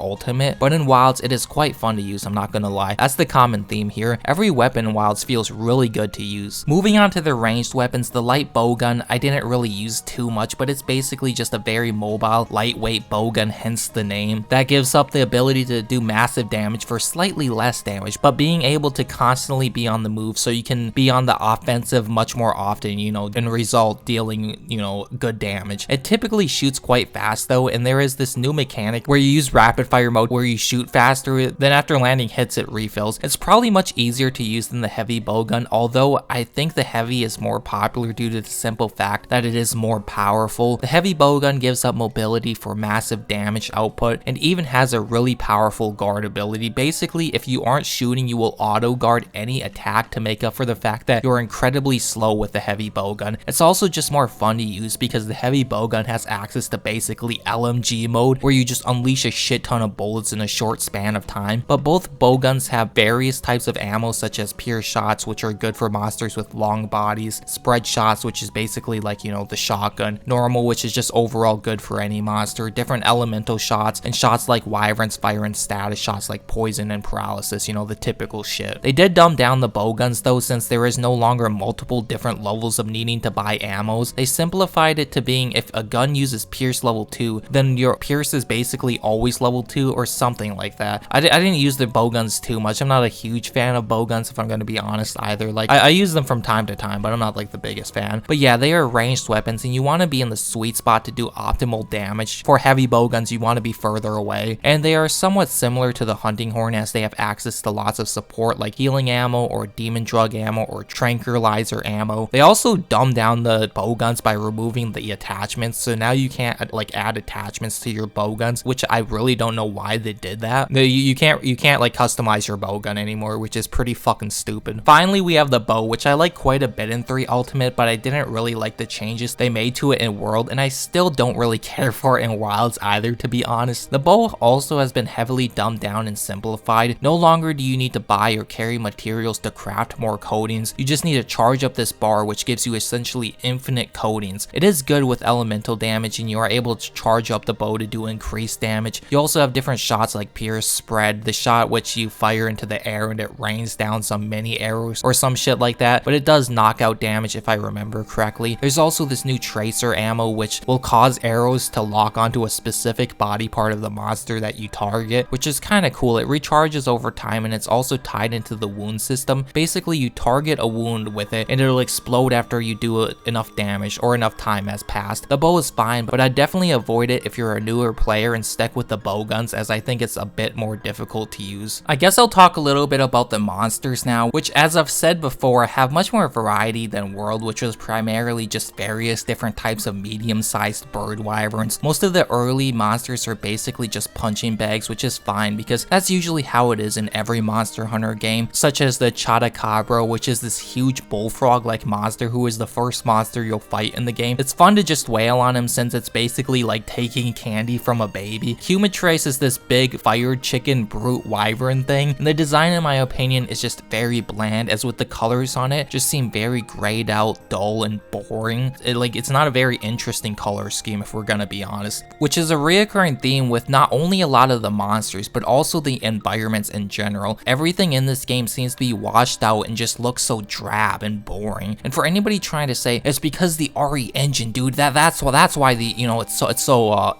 Speaker 1: Ultimate, but in Wilds it is quite fun to use, I'm not gonna lie. That's the common theme here. Every weapon in Wilds feels really good to use. Moving on to the ranged weapons, the light bowgun I didn't really use too much, but it's basically just a very mobile, lightweight bowgun, hence the name, that gives up the ability to do massive damage for slightly less damage, but being able to constantly be on the move so you can be on the offensive much more often, you know, and result dealing, you know, good damage. It typically shoots quite fast though, and there is this new mechanic where you use rapid fire mode where you shoot faster, then after landing hits it refills. It's probably much easier to use than the heavy bowgun, although I think the heavy is more popular due to the simple fact that it is more powerful. The heavy bowgun gives up mobility for massive damage output and even has a really powerful guard ability. Basically, if you aren't shooting, you will auto guard any attack to make up for the fact that you're incredibly slow with the heavy bowgun. It's also just more fun to use because the heavy bowgun has access to basically LMG mode where you just unleash a shit ton of bullets in a short span of time. But both bowguns have various types of ammo such as pierce shots, which are good for monsters with long bodies, spread shots, which is basically like, you know, the shotgun, normal, which is just overall good for any monster, different elemental shots, and shots like wyverns fire and status shots like poison and paralysis, you know, the typical shit. They did dumb down the bowguns though, since there is no longer multiple different levels of needing to buy ammos. They simplified it to being if a gun uses pierce level 2, then your pierce is basically always level 2 or something like that. I didn't use the bowguns too much. I'm not a huge fan of bowguns if I'm going to be honest either. Like I use them from time to time, but I'm not like the biggest fan. But yeah, they are ranged weapons and you want to be in the sweet spot to do optimal damage. For heavy bowguns, you want to be further away, and they are somewhat similar to the hunting horn as they have access to lots of support like healing ammo or demon drug ammo or tranquilizer ammo. They also dumbed down the bowguns by removing the attachments, so now you can't like add attachments to your bowguns, which I really don't know why they did that. You can't like customize your bowgun anymore, which is pretty fucking stupid. Finally, we have the bow, which I like quite a bit in 3 Ultimate, but I didn't really like the changes they made to it in World, and I still don't really care for it in Wilds either, to be honest. The bow also has been heavily dumbed down and simplified. No longer do you need to buy or carry materials to craft more coatings. You just need to charge up this bar, which gives you essentially infinite coatings. It is good with elemental damage, and you are able to charge up the bow to do increased damage. You also have different shots like pierce, spread, the shot which you fire into the air and it rains down some mini arrows or some shit like that, but it does knockout damage if I remember correctly. There's also this new tracer ammo which will cause arrows to lock onto a specific body part of the monster that you target, which is kind of cool. It recharges over time and it's also tied into the wound system. Basically, you target a wound with it and it'll explode after you do enough damage or enough time has passed. The bow is fine, but I'd definitely avoid it if you're a newer player and stick with the bowguns, as I think it's a bit more difficult to use. I guess I'll talk a little bit about the monsters now, which as I've said before have much more variety than World, which was primarily just various different types of medium-sized bird wyverns. Most of the early monsters are basically just punching bags, which is fine because that's usually how it is in every Monster Hunter game, such as the Chotacabra, which is this huge bullfrog-like monster who is the first monster you'll fight in the game. It's fun to just wail on him since it's basically like taking candy from a baby. Humatrace is this big fired chicken brute wyvern thing, and the design in my opinion is just very bland, as with the colors on it just seem very grayed out, dull, and boring. It's not a very interesting color scheme if we're gonna be honest, which is a reoccurring theme with not only a lot of the monsters but also the environments in general. Everything in this game seems to be washed out and just looks so drab and boring. And for anybody trying to say it's because the RE engine, dude, that's why the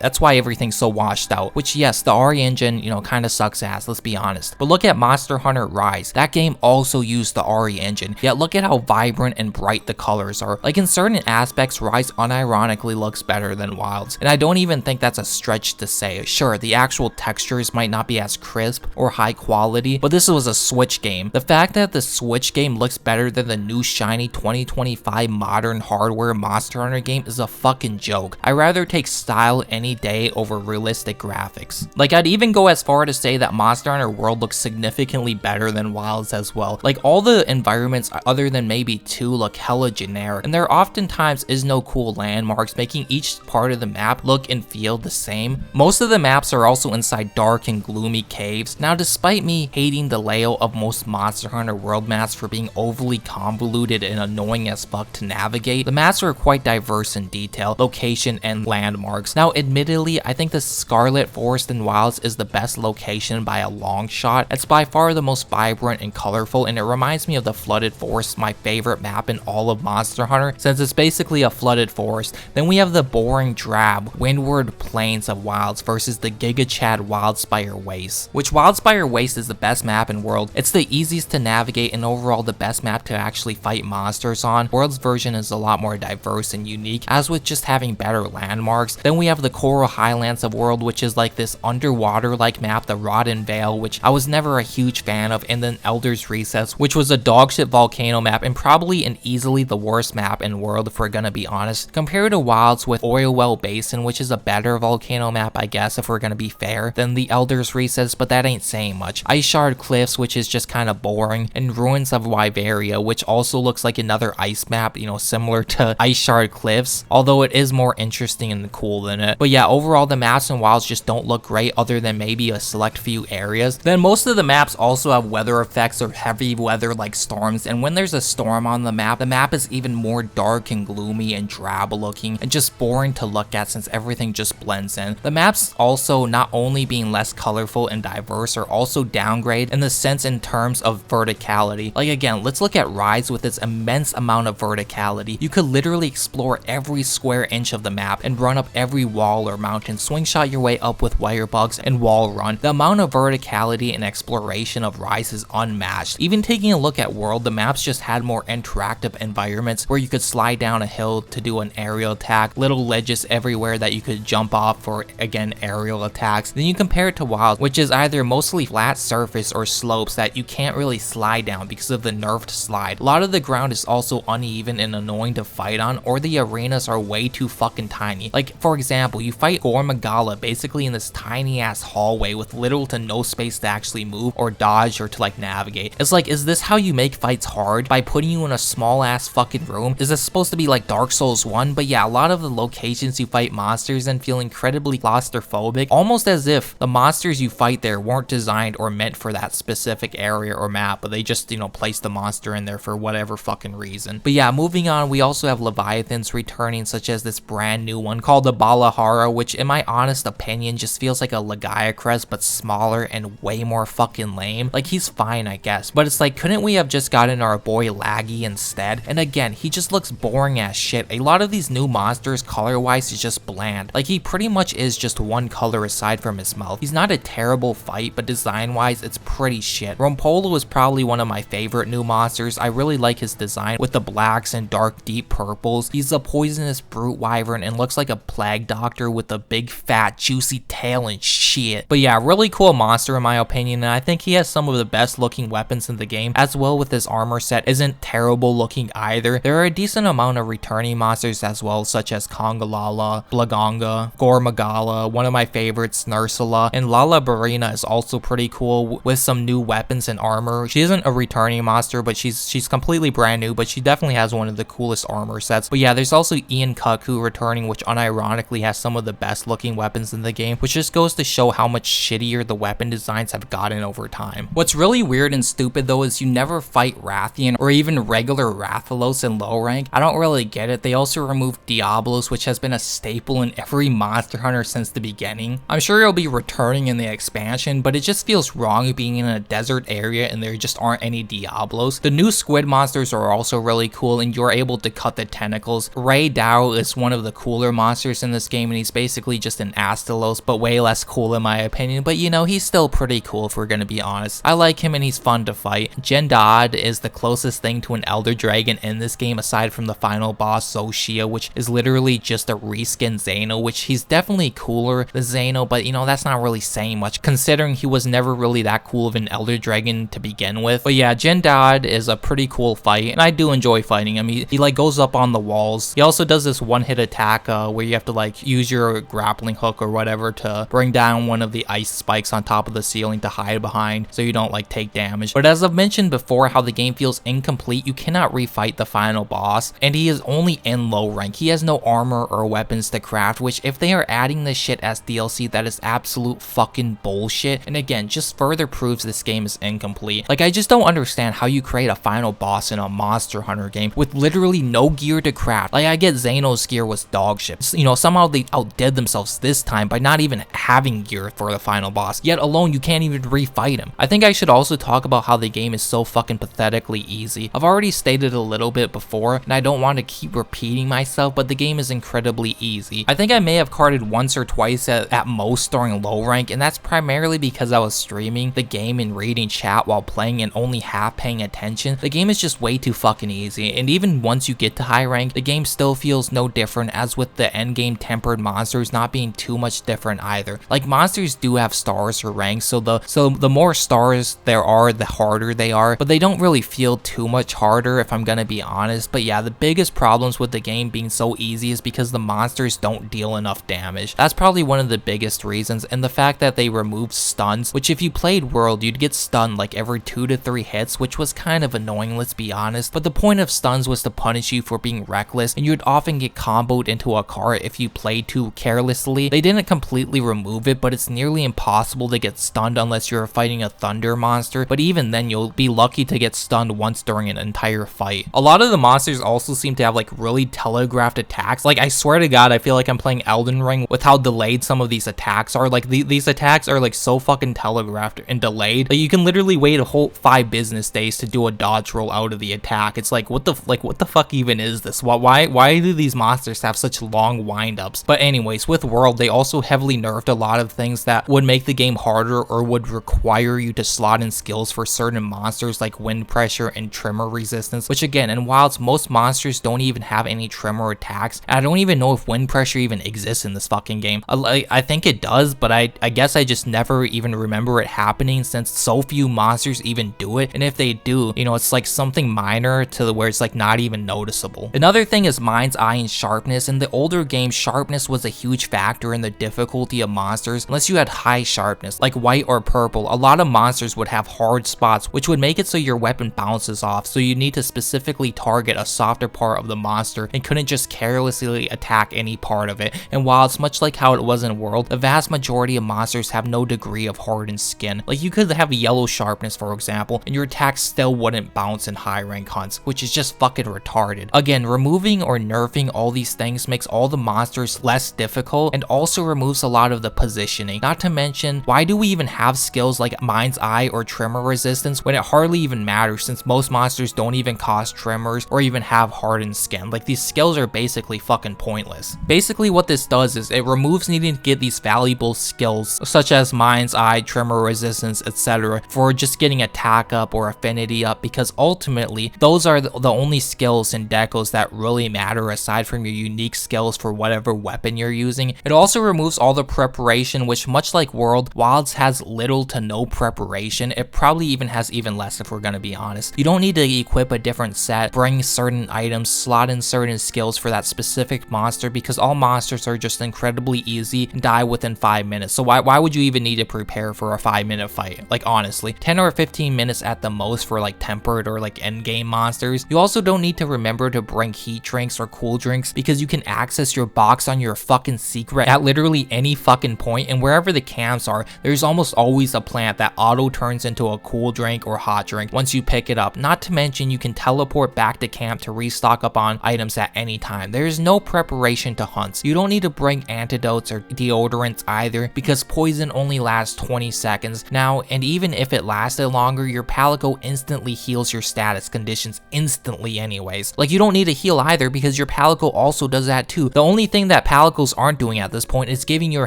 Speaker 1: that's why everything's so washed out. Which yes, the RE engine, kind of sucks ass, let's be honest. But look at Monster Hunter Rise. That game also used the RE engine. Yet look at at how vibrant and bright the colors are. Like in certain aspects, Rise unironically looks better than Wilds, and I don't even think that's a stretch to say. Sure, the actual textures might not be as crisp or high quality, but this was a Switch game. The fact that the Switch game looks better than the new shiny 2025 modern hardware Monster Hunter game is a fucking joke. I'd rather take style any day over realistic graphics. Like, I'd even go as far to say that Monster Hunter World looks significantly better than Wilds as well. Like, all the environments other than maybe 2 look hella generic, and there oftentimes is no cool landmarks, making each part of the map look and feel the same. Most of the maps are also inside dark and gloomy caves. Now, despite me hating the layout of most Monster Hunter World maps for being overly convoluted and annoying as fuck to navigate, the maps are quite diverse in detail, location, and landmarks. Now, admittedly, I think the Scarlet Forest in Wilds is the best location by a long shot. It's by far the most vibrant and colorful, and it reminds me of the Flooded Forest, my favorite map in all of Monster Hunter, since it's basically a flooded forest. Then we have the boring, drab, windward plains of Wilds versus the Giga Chad Wildspire Waste, which Wildspire Waste is the best map in World. It's the easiest to navigate and overall the best map to actually fight monsters on. World's version is a lot more diverse and unique, as with just having better landmarks. Then we have the Coral Highlands of World, which is like this underwater-like map, the Rodden Vale, which I was never a huge fan of, and then Elder's Recess, which was a dogshit volcano map and probably and easily the worst map in World if we're gonna be honest, compared to Wilds with Oil Well Basin, which is a better volcano map I guess if we're gonna be fair than the Elder's Recess, but that ain't saying much. Ice Shard Cliffs, which is just kind of boring, and Ruins of Wyveria, which also looks like another ice map, you know, similar to Ice Shard Cliffs, although it is more interesting and cool than it. But yeah, overall the maps in Wilds just don't look great other than maybe a select few areas. Then most of the maps also have weather effects or heavy weather like storms, and when there's a storm on the map is even more dark and gloomy and drab looking and just boring to look at since everything just blends in. The maps also, not only being less colorful and diverse, are also downgrade in the sense in terms of verticality. Like again, let's look at Rise with its immense amount of verticality. You could literally explore every square inch of the map and run up every wall or mountain, swing shot your way up with wire bugs and wall run. The amount of verticality and exploration of Rise is unmatched. Even taking a look at World, the maps just had more interactive environments where you could slide down a hill to do an aerial attack, little ledges everywhere that you could jump off for, again, aerial attacks. Then you compare it to Wild, which is either mostly flat surface or slopes that you can't really slide down because of the nerfed slide. A lot of the ground is also uneven and annoying to fight on, or the arenas are way too fucking tiny. Like, for example, you fight Gormagala basically in this tiny ass hallway with little to no space to actually move or dodge or to like navigate. It's like, is this how you make fights hard? By putting you in a small ass fucking room? Is this supposed to be like Dark Souls 1? But yeah, a lot of the locations you fight monsters in feel incredibly claustrophobic, almost as if the monsters you fight there weren't designed or meant for that specific area or map, but they just, you know, placed the monster in there for whatever fucking reason. But yeah, moving on, we also have Leviathans returning, such as this brand new one called the Balahara, which in my honest opinion just feels like a Lagiacrest but smaller and way more fucking lame. Like, he's fine I guess, but it's like, couldn't we have just gotten our boy Laggy instead? And again, he just looks boring as shit. A lot of these new monsters color wise is just bland. Like, he pretty much is just one color aside from his mouth. He's not a terrible fight, but design wise it's pretty shit. Rompolo is probably one of my favorite new monsters. I really like his design with the blacks and dark deep purples. He's a poisonous brute wyvern and looks like a plague doctor with a big fat juicy tail and shit. But yeah, really cool monster in my opinion, and I think he has some of the best looking weapons in the game, as well with his armor set isn't terrible looking either. There are a decent amount of returning monsters as well, such as Kongalala, Blagonga, Gormagala, one of my favorites, Nursula, and Lala Barina is also pretty cool with some new weapons and armor. She isn't a returning monster, but she's completely brand new, but she definitely has one of the coolest armor sets. But yeah, there's also Ian Cuckoo returning, which unironically has some of the best looking weapons in the game, which just goes to show how much shittier the weapon designs have gotten over time. What's really weird and stupid though is you never fight Rathian or even regular Rathalos in low rank. I don't really get it. They also removed Diablos, which has been a staple in every Monster Hunter since the beginning. I'm sure it'll be returning in the expansion, but it just feels wrong being in a desert area and there just aren't any Diablos. The new squid monsters are also really cool and you're able to cut the tentacles. Ray Dow is one of the cooler monsters in this game and he's basically just an Astalos, but way less cool in my opinion, but you know, he's still pretty cool if we're gonna be honest. I like him and he's fun to fight. Jendad is the closest thing to an Elder Dragon in this game aside from the final boss Xochitl, which is literally just a reskin Xeno, which he's definitely cooler than Xeno, but you know, that's not really saying much considering he was never really that cool of an Elder Dragon to begin with. But yeah, Jendad is a pretty cool fight and I do enjoy fighting him. He like goes up on the walls. He also does this one-hit attack where you have to like use your grappling hook or whatever to bring down one of the ice spikes on top of the ceiling to hide behind so you don't like take damage. But as I've mentioned before how the game feels incomplete, you cannot refight the final boss and he is only in low rank. He has no armor or weapons to craft, which if they are adding this shit as DLC, that is absolute fucking bullshit, and again just further proves this game is incomplete. Like I just don't understand how you create a final boss in a Monster Hunter game with literally no gear to craft. Like I get Xeno's gear was dog shit, you know, somehow they outdid themselves this time by not even having gear for the final boss, yet alone you can't even refight him. I think I should also talk about how the game is so fucking pathetically easy. I've already stated a little bit before and I don't want to keep repeating myself, but the game is incredibly easy. I think I may have carded once or twice at most during low rank, and that's primarily because I was streaming the game and reading chat while playing and only half paying attention. The game is just way too fucking easy, and even once you get to high rank, the game still feels no different, as with the endgame tempered monsters not being too much different either. Like monsters do have stars or ranks, so the more stars there are, the harder they are, but they don't really feel too much harder if I'm gonna be honest. But yeah, the biggest problems with the game being so easy is because the monsters don't deal enough damage. That's probably one of the biggest reasons, and the fact that they removed stuns, which if you played World, you'd get stunned like every 2 to 3 hits, which was kind of annoying, let's be honest. But the point of stuns was to punish you for being reckless, and you'd often get comboed into a cart if you played too carelessly. They didn't completely remove it, but it's nearly impossible to get stunned unless you're fighting a thunder monster, but even then you'll be lucky to get stunned once during an entire fight. A lot of the monsters also seem to have like really telegraphed attacks. Like I swear to god, I feel like I'm playing Elden Ring with how delayed some of these attacks are. Like these attacks are like so fucking telegraphed and delayed that you can literally wait a whole 5 business days to do a dodge roll out of the attack. It's like what the fuck even is this? Why do these monsters have such long windups? But anyways, with World, they also heavily nerfed a lot of things that would make the game harder or would require you to slot in skills for certain monsters like wind pressure and tremor resistance, which again, in Wilds, most monsters don't even have any tremor attacks. And I don't even know if wind pressure even exists in this fucking game. I think it does, but I guess I just never even remember it happening since so few monsters even do it, and if they do, you know, it's like something minor to where it's like not even noticeable. Another thing is mind's eye and sharpness. In the older games, sharpness was a huge factor in the difficulty of monsters. Unless you had high sharpness, like white or purple, a lot of monsters would have hard spots, which would make it so your weapon bounces off, so you need to specifically target a softer part of the monster and couldn't just carelessly attack any part of it. And while it's much like how it was in World, the vast majority of monsters have no degree of hardened skin. Like you could have yellow sharpness for example, and your attacks still wouldn't bounce in high rank hunts, which is just fucking retarded. Again, removing or nerfing all these things makes all the monsters less difficult and also removes a lot of the positioning. Not to mention, why do we even have skills like mind's eye or tremor resistance when it hardly even matters, since most monsters don't even cause tremors or even have hardened skin? Like these skills are basically fucking pointless. Basically what this does is it removes needing to get these valuable skills such as mind's eye, tremor resistance, etc. for just getting attack up or affinity up, because ultimately those are the only skills and decos that really matter aside from your unique skills for whatever weapon you're using. It also removes all the preparation, which much like World, Wilds has little to no preparation. It probably even has even less if we're gonna be honest. You don't need to equip a different set, bring certain items, slot in certain skills for that specific monster, because all monsters are just incredibly easy and die within 5 minutes. So why would you even need to prepare for a 5-minute fight? Like honestly, 10 or 15 minutes at the most for like tempered or like endgame monsters. You also don't need to remember to bring heat drinks or cool drinks, because you can access your box on your fucking secret at literally any fucking point, and wherever the camps are, there's almost always a plant that auto turns into a cool drink or hot drink once you pick it up. Not to mention you can teleport back to camp to restock up on items at any time. There's no preparation to hunts. You don't need to bring antidotes or deodorants either, because poison only lasts 20 seconds. Now, and even if it lasted longer, your palico instantly heals your status conditions instantly anyways. Like you don't need to heal either, because your palico also does that too. The only thing that palicos aren't doing at this point is giving your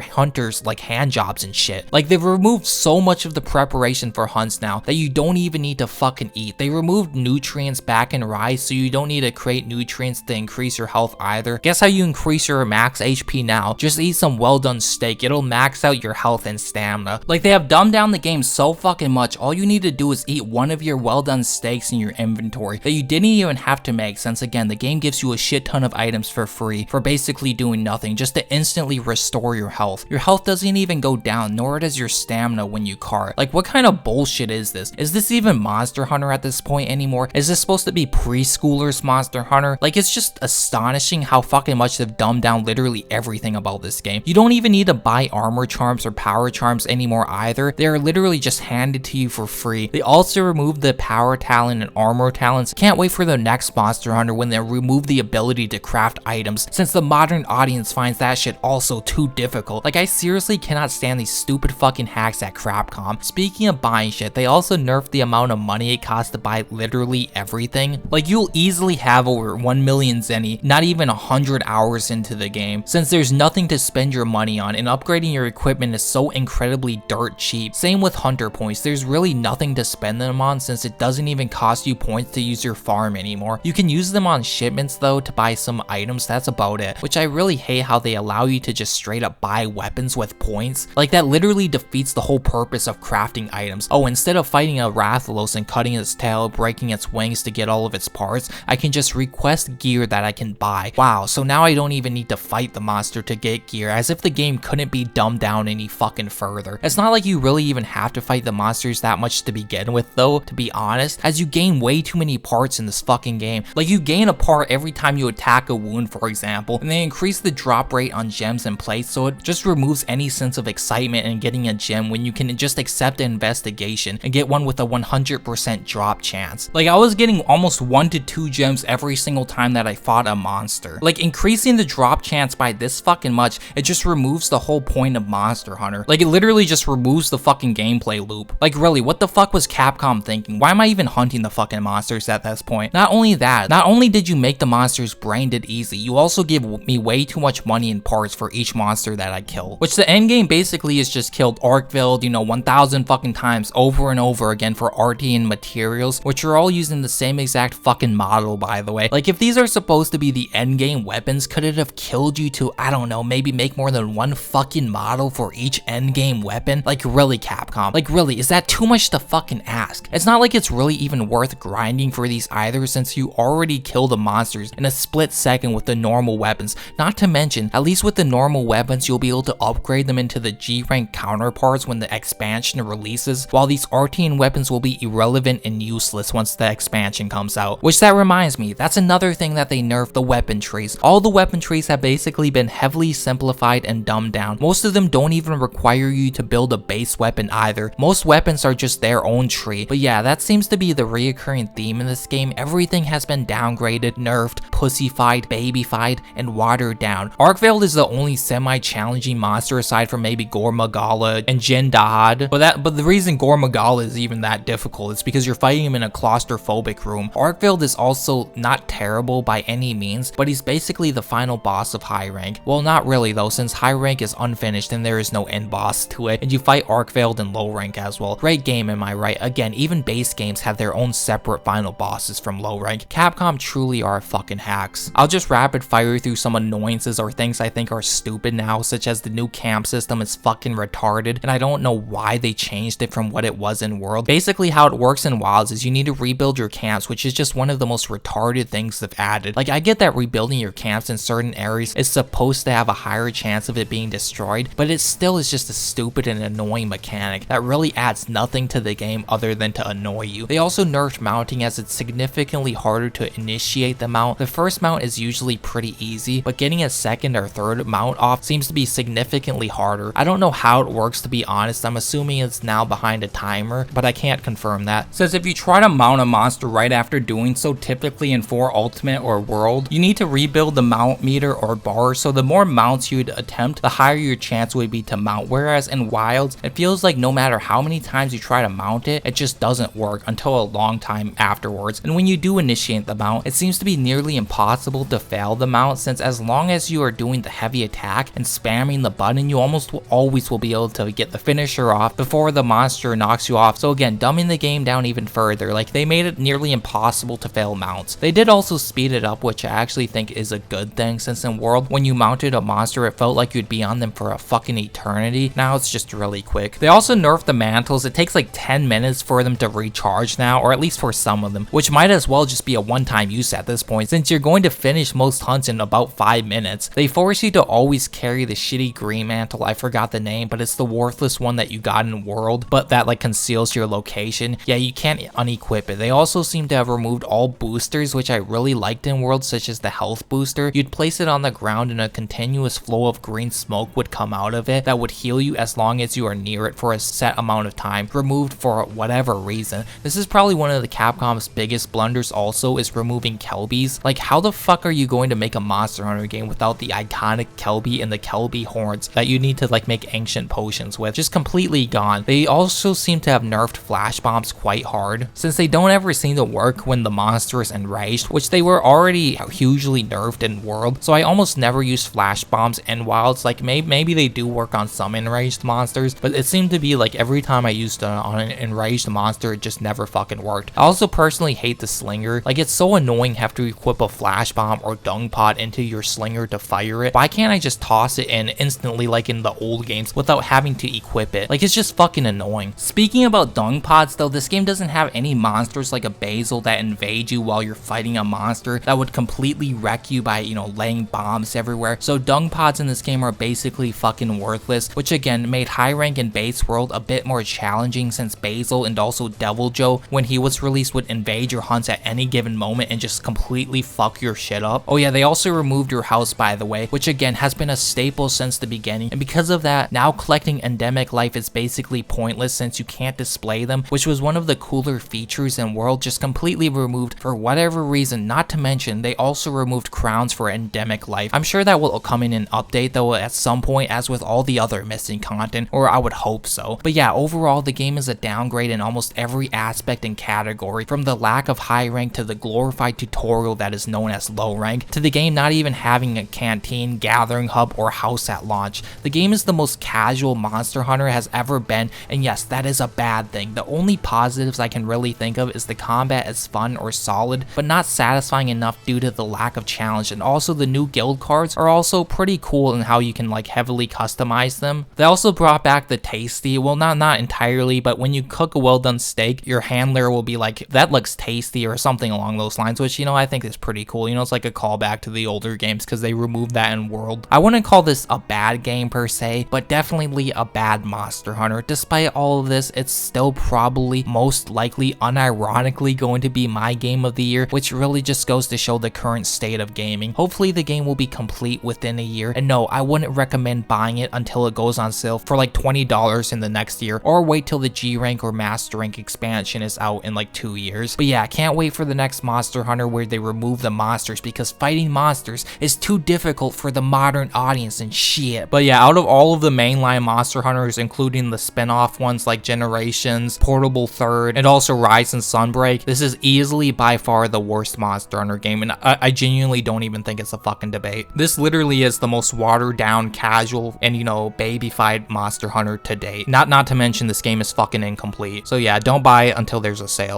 Speaker 1: hunters like like hand jobs and shit. Like they've removed so much of the preparation for hunts now that you don't even need to fucking eat. They removed nutrients back in Rise, so you don't need to create nutrients to increase your health either. Guess how you increase your max HP now? Just eat some well done steak. It'll max out your health and stamina. Like they have dumbed down the game so fucking much. All you need to do is eat one of your well done steaks in your inventory that you didn't even have to make, since again the game gives you a shit ton of items for free for basically doing nothing, just to instantly restore your health. Your health doesn't even go down, nor does your stamina when you cart. Like what kind of bullshit is this? Is this even Monster Hunter at this point anymore? Is this supposed to be preschoolers Monster Hunter? Like it's just astonishing how fucking much they've dumbed down literally everything about this game. You don't even need to buy armor charms or power charms anymore either. They are literally just handed to you for free. They also removed the power talent and armor talents. Can't wait for the next Monster Hunter when they remove the ability to craft items, since the modern audience finds that shit also too difficult. Like I seriously cannot stand these stupid fucking hacks at Crapcom. Speaking of buying shit, they also nerfed the amount of money it costs to buy literally everything. Like you'll easily have over 1 million zenny, not even 100 hours into the game, since there's nothing to spend your money on, and upgrading your equipment is so incredibly dirt cheap. Same with hunter points, there's really nothing to spend them on since it doesn't even cost you points to use your farm anymore. You can use them on shipments though to buy some items, that's about it, which I really hate how they allow you to just straight up buy weapons with points. Like that literally defeats the whole purpose of crafting items. Oh, instead of fighting a Rathalos and cutting its tail, breaking its wings to get all of its parts, I can just request gear that I can buy. Wow, so now I don't even need to fight the monster to get gear, as if the game couldn't be dumbed down any fucking further. It's not like you really even have to fight the monsters that much to begin with though, to be honest, as you gain way too many parts in this fucking game. Like you gain a part every time you attack a wound, for example, and they increase the drop rate on gems and plates, so it just removes any sense of excitement in getting a gem when you can just accept an investigation and get one with a 100% drop chance. Like I was getting almost 1 to 2 gems every single time that I fought a monster. Like increasing the drop chance by this fucking much, it just removes the whole point of Monster Hunter. Like it literally just removes the fucking gameplay loop. Like really, what the fuck was Capcom thinking? Why am I even hunting the fucking monsters at this point? Not only that, not only did you make the monsters brain dead easy, you also give me way too much money in parts for each monster that I kill. Which the end game basically is just killed Arkveld, 1000 fucking times over and over again for Artian materials, which are all using the same exact fucking model, by the way. Like if these are supposed to be the end game weapons, could it have killed you to, I don't know, maybe make more than one fucking model for each end game weapon? Like really, Capcom? Like really, is that too much to fucking ask? It's not like it's really even worth grinding for these either, since you already kill the monsters in a split second with the normal weapons. Not to mention, at least with the normal weapons, you'll be able to upgrade them into the G rank counterparts when the expansion releases, while these Artian weapons will be irrelevant and useless once the expansion comes out. Which that reminds me, that's another thing that they nerfed, the weapon trees. All the weapon trees have basically been heavily simplified and dumbed down. Most of them don't even require you to build a base weapon either. Most weapons are just their own tree. But yeah, that seems to be the reoccurring theme in this game. Everything has been downgraded, nerfed, pussyfied, babyfied, and watered down. Arkveld is the only semi-challenging monster aside from maybe Gormagala and Jin Dahad. But the reason Gormagala is even that difficult is because you're fighting him in a claustrophobic room. Arkveld is also not terrible by any means, but he's basically the final boss of high rank. Well, not really though, since high rank is unfinished and there is no end boss to it, and you fight Arkveld in low rank as well. Great game, am I right? Again, even base games have their own separate final bosses from low rank. Capcom truly are fucking hacks. I'll just rapid fire through some annoyances or things I think are stupid now, such as the new camp system is fucking retarded, and I don't know why they changed it from what it was in World. Basically how it works in Wilds is you need to rebuild your camps, which is just one of the most retarded things they've added. Like I get that rebuilding your camps in certain areas is supposed to have a higher chance of it being destroyed, but it still is just a stupid and annoying mechanic that really adds nothing to the game other than to annoy you. They also nerfed mounting, as it's significantly harder to initiate the mount. The first mount is usually pretty easy, but getting a second or third mount off seems to be significantly harder. I don't know how it works, to be honest. I'm assuming it's now behind a timer, but I can't confirm that. It says if you try to mount a monster right after doing so, typically in 4 Ultimate or World, you need to rebuild the mount meter or bar, so the more mounts you'd attempt, the higher your chance would be to mount, whereas in Wilds, it feels like no matter how many times you try to mount it, it just doesn't work until a long time afterwards. And when you do initiate the mount, it seems to be nearly impossible to fail the mount, since as long as you are doing the heavy attack and spamming the button, you almost always will be able to get the finisher off before the monster knocks you off. So again, dumbing the game down even further. Like, they made it nearly impossible to fail mounts. They did also speed it up, which I actually think is a good thing, since in World, when you mounted a monster, it felt like you'd be on them for a fucking eternity. Now it's just really quick. They also nerfed the mantles. It takes like 10 minutes for them to recharge now, or at least for some of them, which might as well just be a one-time use at this point, since you're going to finish most hunts in about 5 minutes. They force you to always carry the shitty green mantle. I forgot the name, but it's the worthless one that you got in World, but that like conceals your location. Yeah, you can't unequip it. They also seem to have removed all boosters, which I really liked in World, such as the health booster. You'd place it on the ground and a continuous flow of green smoke would come out of it that would heal you as long as you are near it for a set amount of time, removed for whatever reason. This is probably one of the Capcom's biggest blunders also, is removing Kelbies. Like, how the fuck are you going to make a Monster Hunter game without the iconic Kelbie and the Kelbie horns that you need to like make ancient potions with? Just completely gone. They also seem to have nerfed flash bombs quite hard, since they don't ever seem to work when the monster is enraged, which they were already hugely nerfed in World. So I almost never use flash bombs in Wilds. Like, maybe they do work on some enraged monsters, but it seemed to be like every time I used it on an enraged monster, it just never fucking worked. I also personally hate the slinger. Like, it's so annoying have to equip a flash bomb or dung pot into your slinger to fire it. Why can't I just toss it in instantly like in the old games without having to equip it? Like, it's just fucking annoying. Speaking about dung pots though, this game doesn't have any monsters like a basil that invade you while you're fighting a monster that would completely wreck you by, you know, laying bombs everywhere. So dung pots in this game are basically fucking worthless, which again made high rank in base world a bit more challenging, since Basil and also Devil Joe, when he was released, would invade your hunts at any given moment and just completely fuck your shit up. Oh yeah, they also removed your house, by the way, which again has been a staple since the beginning, and because of that, now collecting endemic life is basically pointless since you can't display them, which was one of the cooler features in World, just completely removed for whatever reason. Not to mention, they also removed crowns for endemic life. I'm sure that will come in an update though at some point, as with all the other missing content, or I would hope so. But yeah, overall the game is a downgrade in almost every aspect and category, from the lack of high rank to the glorified tutorial that is known as low rank, to the game not even having a canteen, gathering hub, or house at launch. The game is the most casual Monster Hunter has ever been, and yes, that is a bad thing. The only positives I can really think of is the combat is fun or solid, but not satisfying enough due to the lack of challenge, and also the new guild cards are also pretty cool in how you can like heavily customize them. They also brought back the tasty, well not entirely, but when you cook a well done steak, your handler will be like, that looks tasty, or something along those lines, which, you know, I think is pretty cool. You know, it's like a callback to the older games because they removed that in World. I wouldn't call this a bad game per se, but definitely a bad Monster Hunter. Despite all of this, it's still probably most likely unironically going to be my game of the year, which really just goes to show the current state of gaming. Hopefully the game will be complete within a year, and no, I wouldn't recommend buying it until it goes on sale for like $20 in the next year, or wait till the G rank or master rank expansion is out in like 2 years. But yeah, I can't wait for the next Monster Hunter where they remove the monsters, because fighting monsters is too difficult for the modern audience and shit. But yeah, out of all of the mainline Monster Hunters, including the spin-off ones like Generations, Portable Third, and also Rise and Sunbreak, this is easily by far the worst Monster Hunter game, and I genuinely don't even think it's a fucking debate. This literally is the most watered down, casual, and, you know, babyfied Monster Hunter to date. Not to mention this game is fucking incomplete. So yeah, don't buy it until there's a sale.